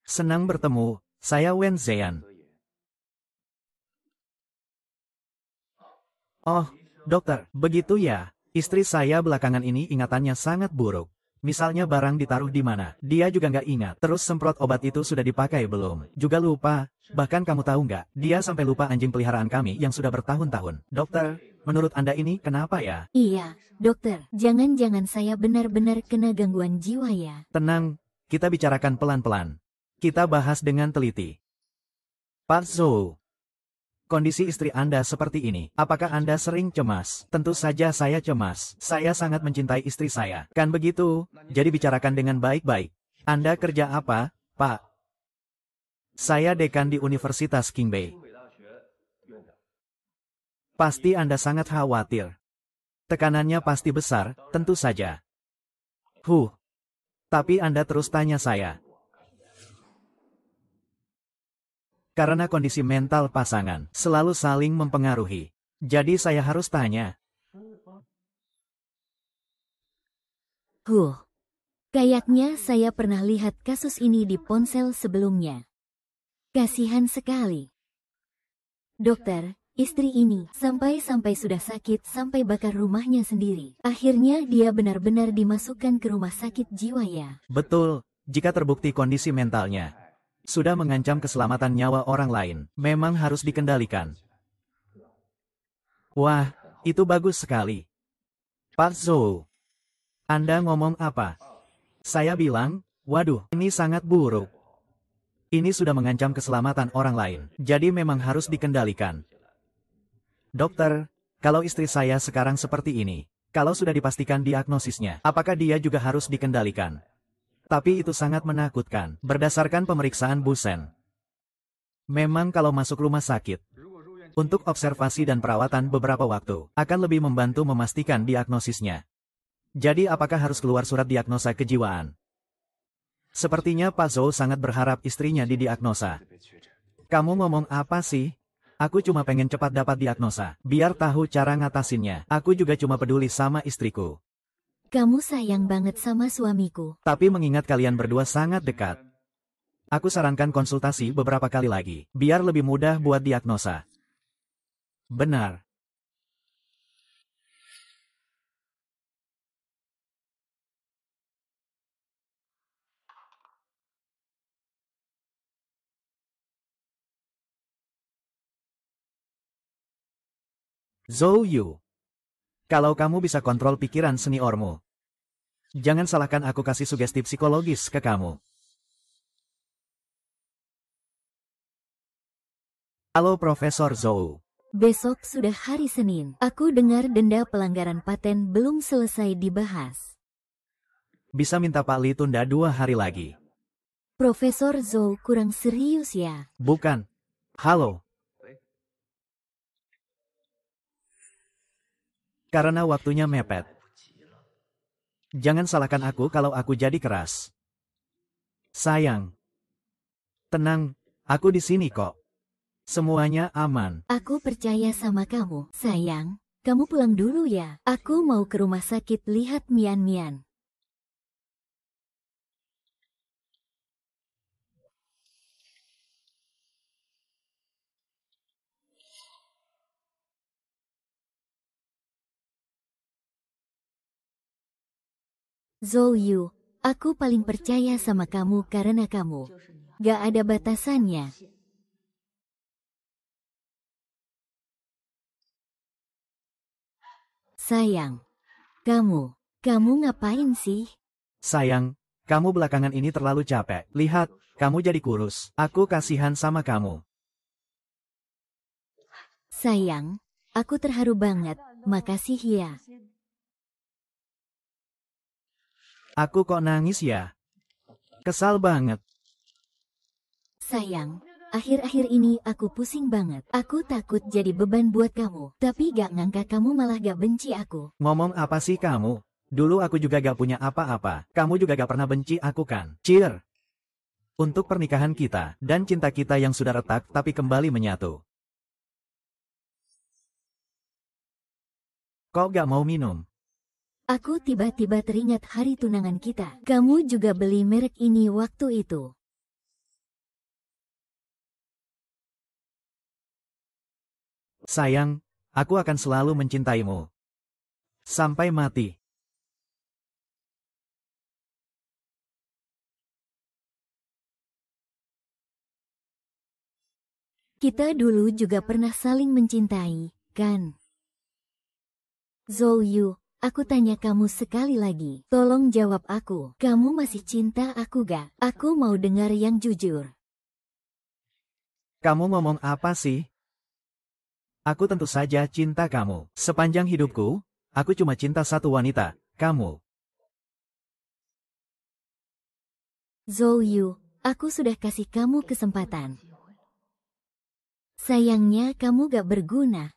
Senang bertemu, saya Wen Zheyan. Oh, dokter, begitu ya. Istri saya belakangan ini ingatannya sangat buruk. Misalnya barang ditaruh di mana, dia juga nggak ingat. Terus semprot obat itu sudah dipakai belum. Juga lupa, bahkan kamu tahu nggak, dia sampai lupa anjing peliharaan kami yang sudah bertahun-tahun. Dokter, menurut Anda ini kenapa ya? Iya, dokter, jangan-jangan saya benar-benar kena gangguan jiwa ya. Tenang, kita bicarakan pelan-pelan. Kita bahas dengan teliti. Pak Zhou, Kondisi istri Anda seperti ini. Apakah Anda sering cemas? Tentu saja saya cemas. Saya sangat mencintai istri saya. Kan begitu? Jadi bicarakan dengan baik-baik. Anda kerja apa, Pak? Saya dekan di Universitas King Bay. Pasti Anda sangat khawatir. Tekanannya pasti besar, tentu saja. Tapi Anda terus tanya saya. Karena kondisi mental pasangan selalu saling mempengaruhi. Jadi saya harus tanya. Kayaknya saya pernah lihat kasus ini di ponsel sebelumnya. Kasihan sekali. Dokter, istri ini sampai-sampai sudah sakit sampai bakar rumahnya sendiri. Akhirnya dia benar-benar dimasukkan ke rumah sakit jiwa ya. Betul, jika terbukti kondisi mentalnya sudah mengancam keselamatan nyawa orang lain, memang harus dikendalikan. Wah, itu bagus sekali. Pak Zhou, Anda ngomong apa? Saya bilang, waduh, ini sangat buruk. Ini sudah mengancam keselamatan orang lain, jadi memang harus dikendalikan. Dokter, kalau istri saya sekarang seperti ini, kalau sudah dipastikan diagnosisnya, apakah dia juga harus dikendalikan? Tapi itu sangat menakutkan, berdasarkan pemeriksaan Busen. Memang kalau masuk rumah sakit, untuk observasi dan perawatan beberapa waktu, akan lebih membantu memastikan diagnosisnya. Jadi apakah harus keluar surat diagnosa kejiwaan? Sepertinya Pak Zhou sangat berharap istrinya didiagnosa. Kamu ngomong apa sih? Aku cuma pengen cepat dapat diagnosa, biar tahu cara ngatasinnya. Aku juga cuma peduli sama istriku. Kamu sayang banget sama suamiku. Tapi mengingat kalian berdua sangat dekat, aku sarankan konsultasi beberapa kali lagi, biar lebih mudah buat diagnosa. Benar. Zhou Yu, kalau kamu bisa kontrol pikiran seniormu, jangan salahkan aku kasih sugesti psikologis ke kamu. Halo Profesor Zhou. Besok sudah hari Senin. Aku dengar denda pelanggaran paten belum selesai dibahas. Bisa minta Pak Li tunda 2 hari lagi. Profesor Zhou kurang serius ya. Bukan. Halo. Karena waktunya mepet. Jangan salahkan aku kalau aku jadi keras. Sayang. Tenang, aku di sini kok. Semuanya aman. Aku percaya sama kamu, sayang. Kamu pulang dulu ya. Aku mau ke rumah sakit lihat Mian-Mian. Zhou Yu, aku paling percaya sama kamu karena kamu gak ada batasannya. Sayang, kamu ngapain sih? Sayang, kamu belakangan ini terlalu capek. Lihat, kamu jadi kurus. Aku kasihan sama kamu. Sayang, aku terharu banget. Makasih ya. Aku kok nangis ya? Kesal banget. Sayang, akhir-akhir ini aku pusing banget. Aku takut jadi beban buat kamu. Tapi gak ngangka kamu malah gak benci aku. Ngomong apa sih kamu? Dulu aku juga gak punya apa-apa. Kamu juga gak pernah benci aku kan? Cheer! Untuk pernikahan kita, dan cinta kita yang sudah retak tapi kembali menyatu. Kok gak mau minum? Aku tiba-tiba teringat hari tunangan kita. Kamu juga beli merek ini waktu itu. Sayang, aku akan selalu mencintaimu. Sampai mati. Kita dulu juga pernah saling mencintai, kan? Zhou Yu, aku tanya kamu sekali lagi. Tolong jawab aku. Kamu masih cinta aku gak? Aku mau dengar yang jujur. Kamu ngomong apa sih? Aku tentu saja cinta kamu. Sepanjang hidupku, aku cuma cinta satu wanita, kamu. Zhou Yu, aku sudah kasih kamu kesempatan. Sayangnya kamu gak berguna.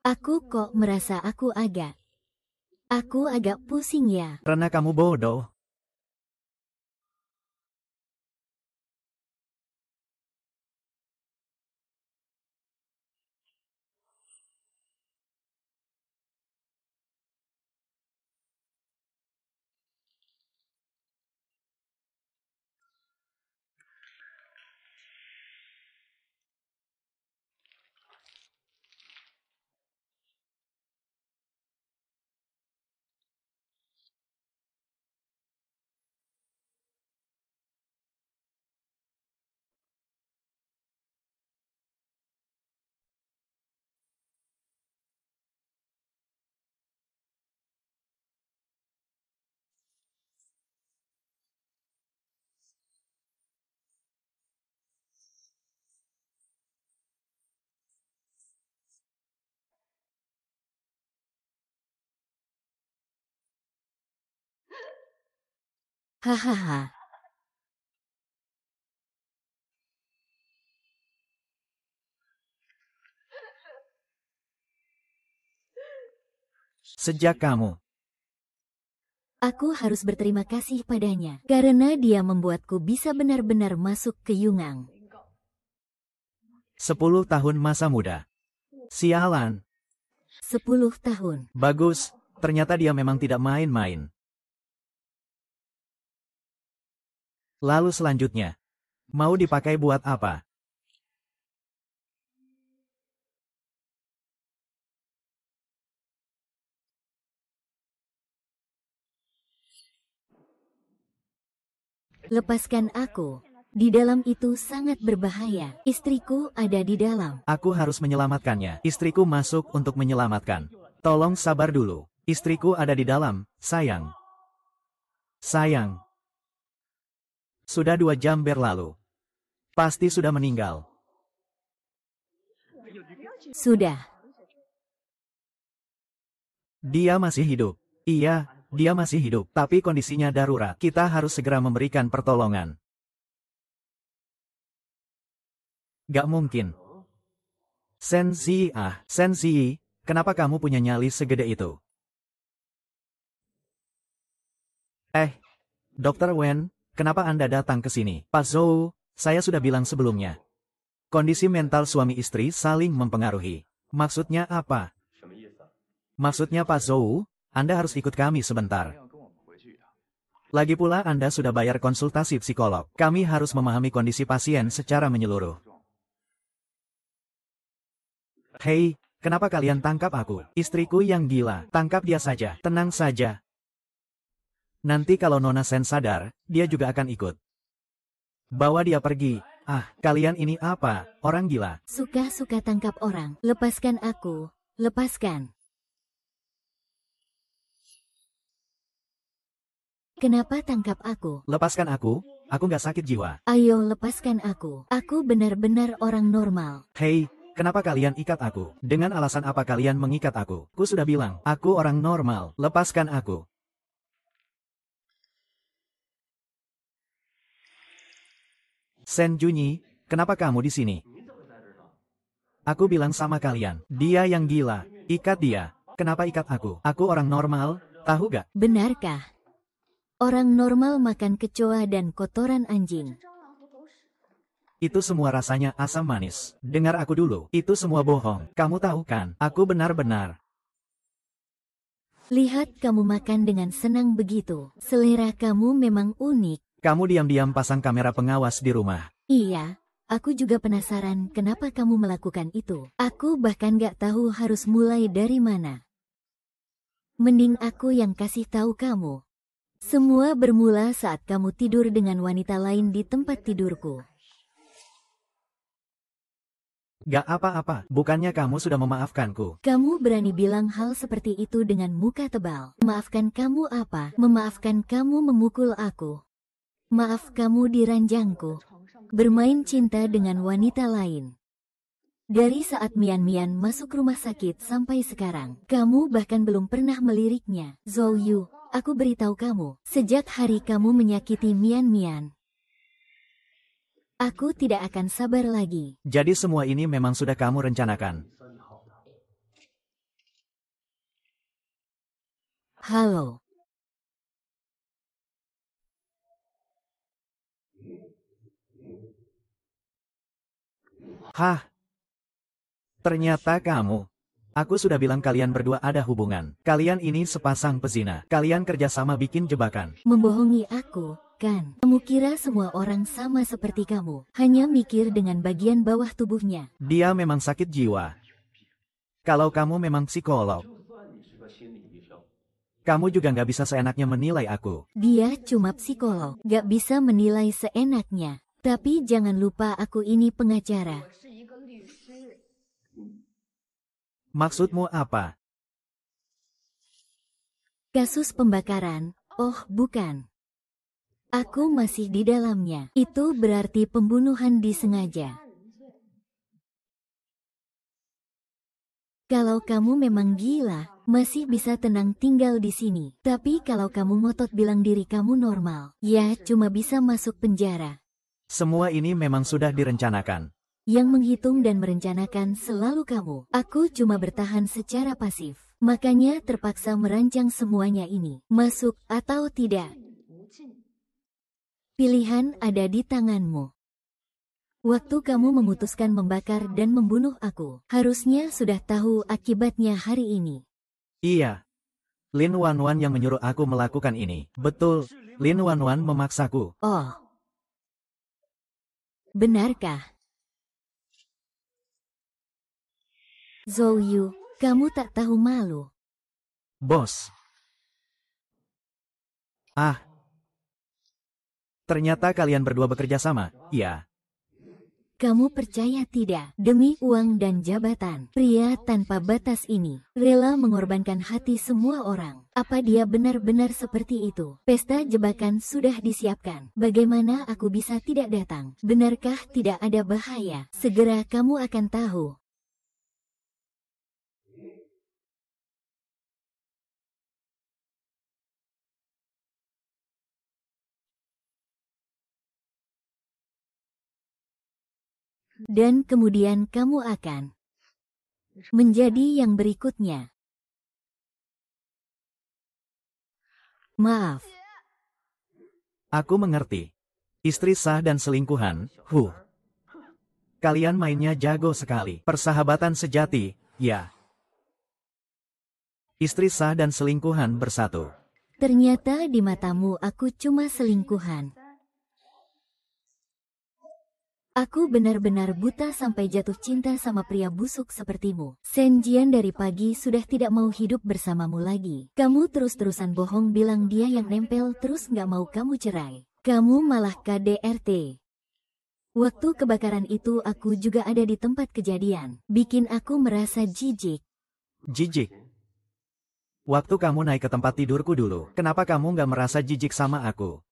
Aku kok merasa aku agak pusing ya. Karena kamu bodoh. Hahaha. Sejak kamu. Aku harus berterima kasih padanya, karena dia membuatku bisa benar-benar masuk ke Yungang. 10 tahun masa muda. Sialan. 10 tahun. Bagus, ternyata dia memang tidak main-main. Lalu selanjutnya, mau dipakai buat apa? Lepaskan aku. Di dalam itu sangat berbahaya. Istriku ada di dalam. Aku harus menyelamatkannya. Istriku masuk untuk menyelamatkan. Tolong sabar dulu. Istriku ada di dalam, sayang. Sayang. Sudah 2 jam berlalu. Pasti sudah meninggal. Sudah. Dia masih hidup. Iya, dia masih hidup. Tapi kondisinya darurat. Kita harus segera memberikan pertolongan. Gak mungkin. Senzi, Senzi, kenapa kamu punya nyali segede itu? Dr. Wen, kenapa Anda datang ke sini? Pak Zhou, saya sudah bilang sebelumnya. Kondisi mental suami istri saling mempengaruhi. Maksudnya apa? Maksudnya Pak Zhou, Anda harus ikut kami sebentar. Lagi pula Anda sudah bayar konsultasi psikolog. Kami harus memahami kondisi pasien secara menyeluruh. Hei, kenapa kalian tangkap aku? Istriku yang gila. Tangkap dia saja. Tenang saja. Nanti kalau Nona Sen sadar, dia juga akan ikut. Bawa dia pergi. Kalian ini apa? Orang gila. Suka-suka tangkap orang. Lepaskan aku. Lepaskan. Kenapa tangkap aku? Lepaskan aku nggak sakit jiwa. Ayo lepaskan aku. Aku benar-benar orang normal. Hei, kenapa kalian ikat aku? Dengan alasan apa kalian mengikat aku? Ku sudah bilang, aku orang normal. Lepaskan aku. Sen Junyi, kenapa kamu di sini? Aku bilang sama kalian, dia yang gila. Ikat dia. Kenapa ikat aku? Aku orang normal, tahu gak? Benarkah? Orang normal makan kecoa dan kotoran anjing. Itu semua rasanya asam manis. Dengar aku dulu, itu semua bohong. Kamu tahu kan, aku benar-benar. Lihat kamu makan dengan senang begitu. Selera kamu memang unik. Kamu diam-diam pasang kamera pengawas di rumah. Iya, aku juga penasaran kenapa kamu melakukan itu. Aku bahkan gak tahu harus mulai dari mana. Mending aku yang kasih tahu kamu. Semua bermula saat kamu tidur dengan wanita lain di tempat tidurku. Gak apa-apa, bukannya kamu sudah memaafkanku. Kamu berani bilang hal seperti itu dengan muka tebal. Maafkan kamu apa? Memaafkan kamu memukul aku. Maaf kamu diranjangku. Bermain cinta dengan wanita lain. Dari saat Mian masuk rumah sakit sampai sekarang, kamu bahkan belum pernah meliriknya. Zhou Yu, aku beritahu kamu, sejak hari kamu menyakiti Mian, aku tidak akan sabar lagi. Jadi semua ini memang sudah kamu rencanakan. Halo. Hah? Ternyata kamu. Aku sudah bilang kalian berdua ada hubungan. Kalian ini sepasang pezina. Kalian kerjasama bikin jebakan. Membohongi aku, kan? Kamu kira semua orang sama seperti kamu, hanya mikir dengan bagian bawah tubuhnya. Dia memang sakit jiwa. Kalau kamu memang psikolog, kamu juga nggak bisa seenaknya menilai aku. Dia cuma psikolog, gak bisa menilai seenaknya. Tapi jangan lupa aku ini pengacara. Maksudmu apa? Kasus pembakaran? Oh, bukan. Aku masih di dalamnya. Itu berarti pembunuhan disengaja. Kalau kamu memang gila, masih bisa tenang tinggal di sini. Tapi kalau kamu ngotot bilang diri kamu normal, ya cuma bisa masuk penjara. Semua ini memang sudah direncanakan. Yang menghitung dan merencanakan selalu kamu. Aku cuma bertahan secara pasif. Makanya terpaksa merancang semuanya ini. Masuk atau tidak. Pilihan ada di tanganmu. Waktu kamu memutuskan membakar dan membunuh aku, harusnya sudah tahu akibatnya hari ini. Iya. Lin Wanwan yang menyuruh aku melakukan ini. Betul, Lin Wanwan memaksaku. Oh. Benarkah? Zhou Yu, kamu tak tahu malu. Bos. Ah. Ternyata kalian berdua bekerja sama, iya. Kamu percaya tidak? Demi uang dan jabatan, pria tanpa batas ini rela mengorbankan hati semua orang. Apa dia benar-benar seperti itu? Pesta jebakan sudah disiapkan. Bagaimana aku bisa tidak datang? Benarkah tidak ada bahaya? Segera kamu akan tahu. Dan kemudian kamu akan menjadi yang berikutnya. Maaf. Aku mengerti. Istri sah dan selingkuhan, Kalian mainnya jago sekali. Persahabatan sejati, ya. Istri sah dan selingkuhan bersatu. Ternyata di matamu aku cuma selingkuhan. Aku benar-benar buta sampai jatuh cinta sama pria busuk sepertimu. Shen Jian dari pagi sudah tidak mau hidup bersamamu lagi. Kamu terus-terusan bohong bilang dia yang nempel terus nggak mau kamu cerai. Kamu malah KDRT. Waktu kebakaran itu aku juga ada di tempat kejadian. Bikin aku merasa jijik. Jijik? Waktu kamu naik ke tempat tidurku dulu, kenapa kamu nggak merasa jijik sama aku?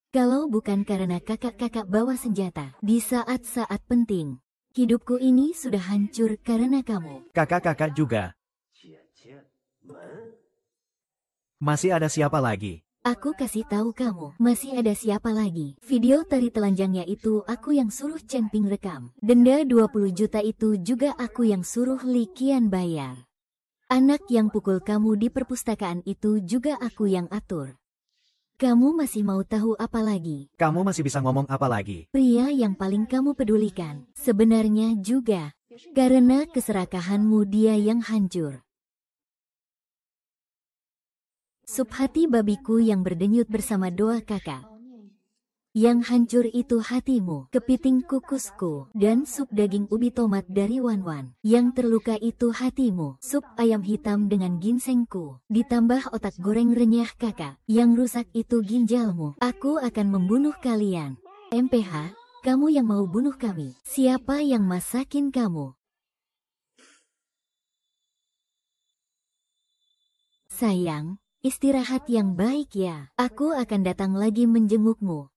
Kalau bukan karena kakak-kakak bawa senjata di saat-saat penting, hidupku ini sudah hancur karena kamu. Kakak-kakak juga. Masih ada siapa lagi? Aku kasih tahu kamu, masih ada siapa lagi. Video tari telanjangnya itu aku yang suruh Chen Ping rekam. Denda 20 juta itu juga aku yang suruh Li Qian bayar. Anak yang pukul kamu di perpustakaan itu juga aku yang atur. Kamu masih mau tahu apa lagi? Kamu masih bisa ngomong apa lagi? Pria yang paling kamu pedulikan, sebenarnya juga. Karena keserakahanmu dia yang hancur. Sup hati babiku yang berdenyut bersama doa kakak. Yang hancur itu hatimu, kepiting kukusku, dan sup daging ubi tomat dari Wanwan. Yang terluka itu hatimu, sup ayam hitam dengan ginsengku, ditambah otak goreng renyah kakak. Yang rusak itu ginjalmu. Aku akan membunuh kalian. MPH, kamu yang mau bunuh kami. Siapa yang masakin kamu? Sayang, istirahat yang baik ya. Aku akan datang lagi menjengukmu.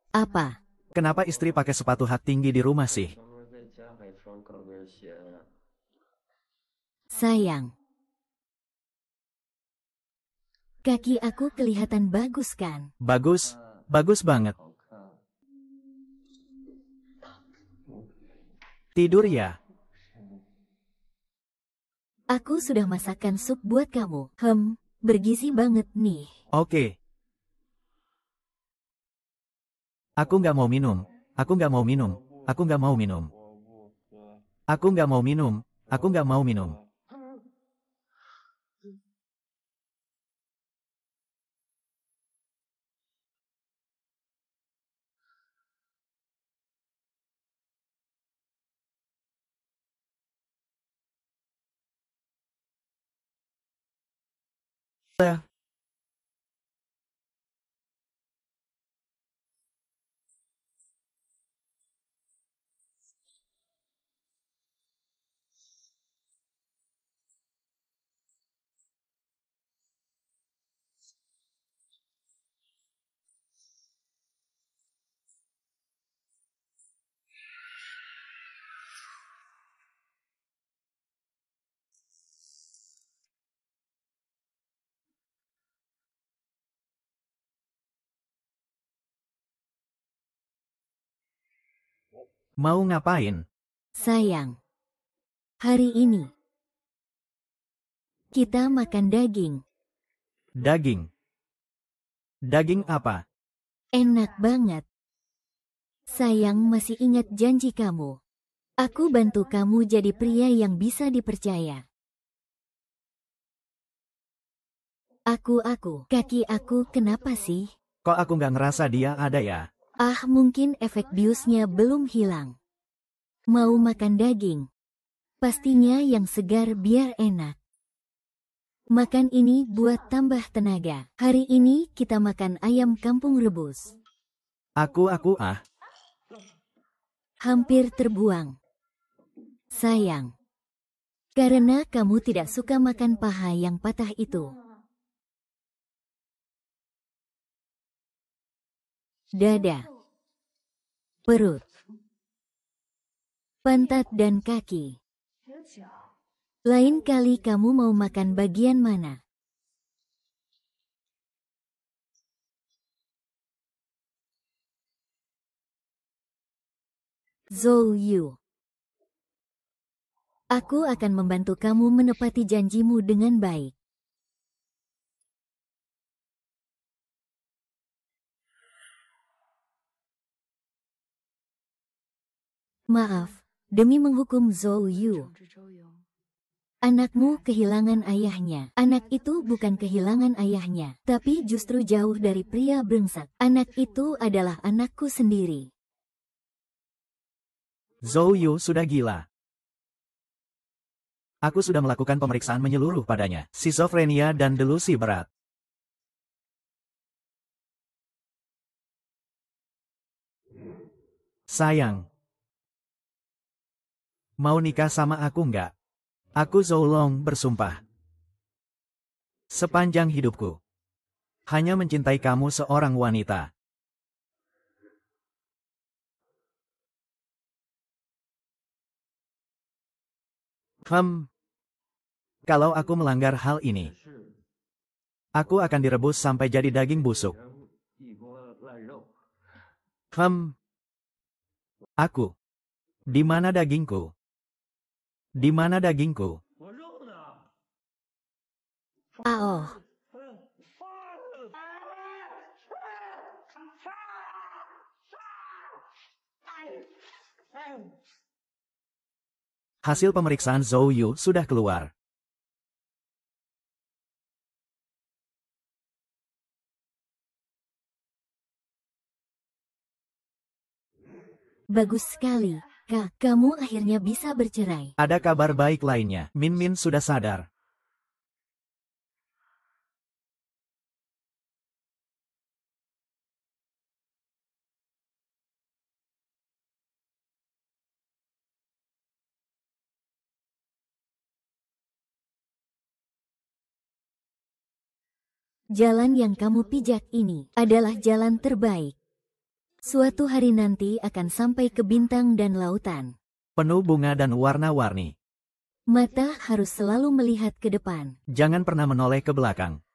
Apa? Kenapa istri pakai sepatu hak tinggi di rumah sih? Sayang. Kaki aku kelihatan bagus kan? Bagus, bagus banget. Tidur ya? Aku sudah masakkan sup buat kamu. Bergizi banget nih. Oke. Aku nggak mau minum. Aku nggak mau minum. Aku nggak mau minum. Aku nggak mau minum. Aku nggak mau minum. Mau ngapain? Sayang. Hari ini kita makan daging. Daging. Daging apa? Enak banget. Sayang, masih ingat janji kamu. Aku bantu kamu jadi pria yang bisa dipercaya. Kaki aku kenapa sih? Kok aku nggak ngerasa dia ada ya? Mungkin efek biusnya belum hilang. Mau makan daging? Pastinya yang segar biar enak. Makan ini buat tambah tenaga. Hari ini kita makan ayam kampung rebus. Hampir terbuang. Sayang. Karena kamu tidak suka makan paha yang patah itu. Dada, perut, pantat dan kaki. Lain kali kamu mau makan bagian mana? Zhou Yu. Aku akan membantu kamu menepati janjimu dengan baik. Maaf, demi menghukum Zhou Yu. Anakmu kehilangan ayahnya. Anak itu bukan kehilangan ayahnya, tapi justru jauh dari pria brengsek. Anak itu adalah anakku sendiri. Zhou Yu sudah gila. Aku sudah melakukan pemeriksaan menyeluruh padanya. Skizofrenia dan delusi berat. Sayang. Mau nikah sama aku nggak? Aku Zhou Long bersumpah. Sepanjang hidupku. Hanya mencintai kamu seorang wanita. Kalau aku melanggar hal ini, aku akan direbus sampai jadi daging busuk. Aku. Di mana dagingku? Di mana dagingku? Aoh. Hasil pemeriksaan Zhou Yu sudah keluar. Bagus sekali, Kak. Kamu akhirnya bisa bercerai. Ada kabar baik lainnya. Min Min sudah sadar. Jalan yang kamu pijak ini adalah jalan terbaik. Suatu hari nanti akan sampai ke bintang dan lautan. Penuh bunga dan warna-warni. Mata harus selalu melihat ke depan. Jangan pernah menoleh ke belakang.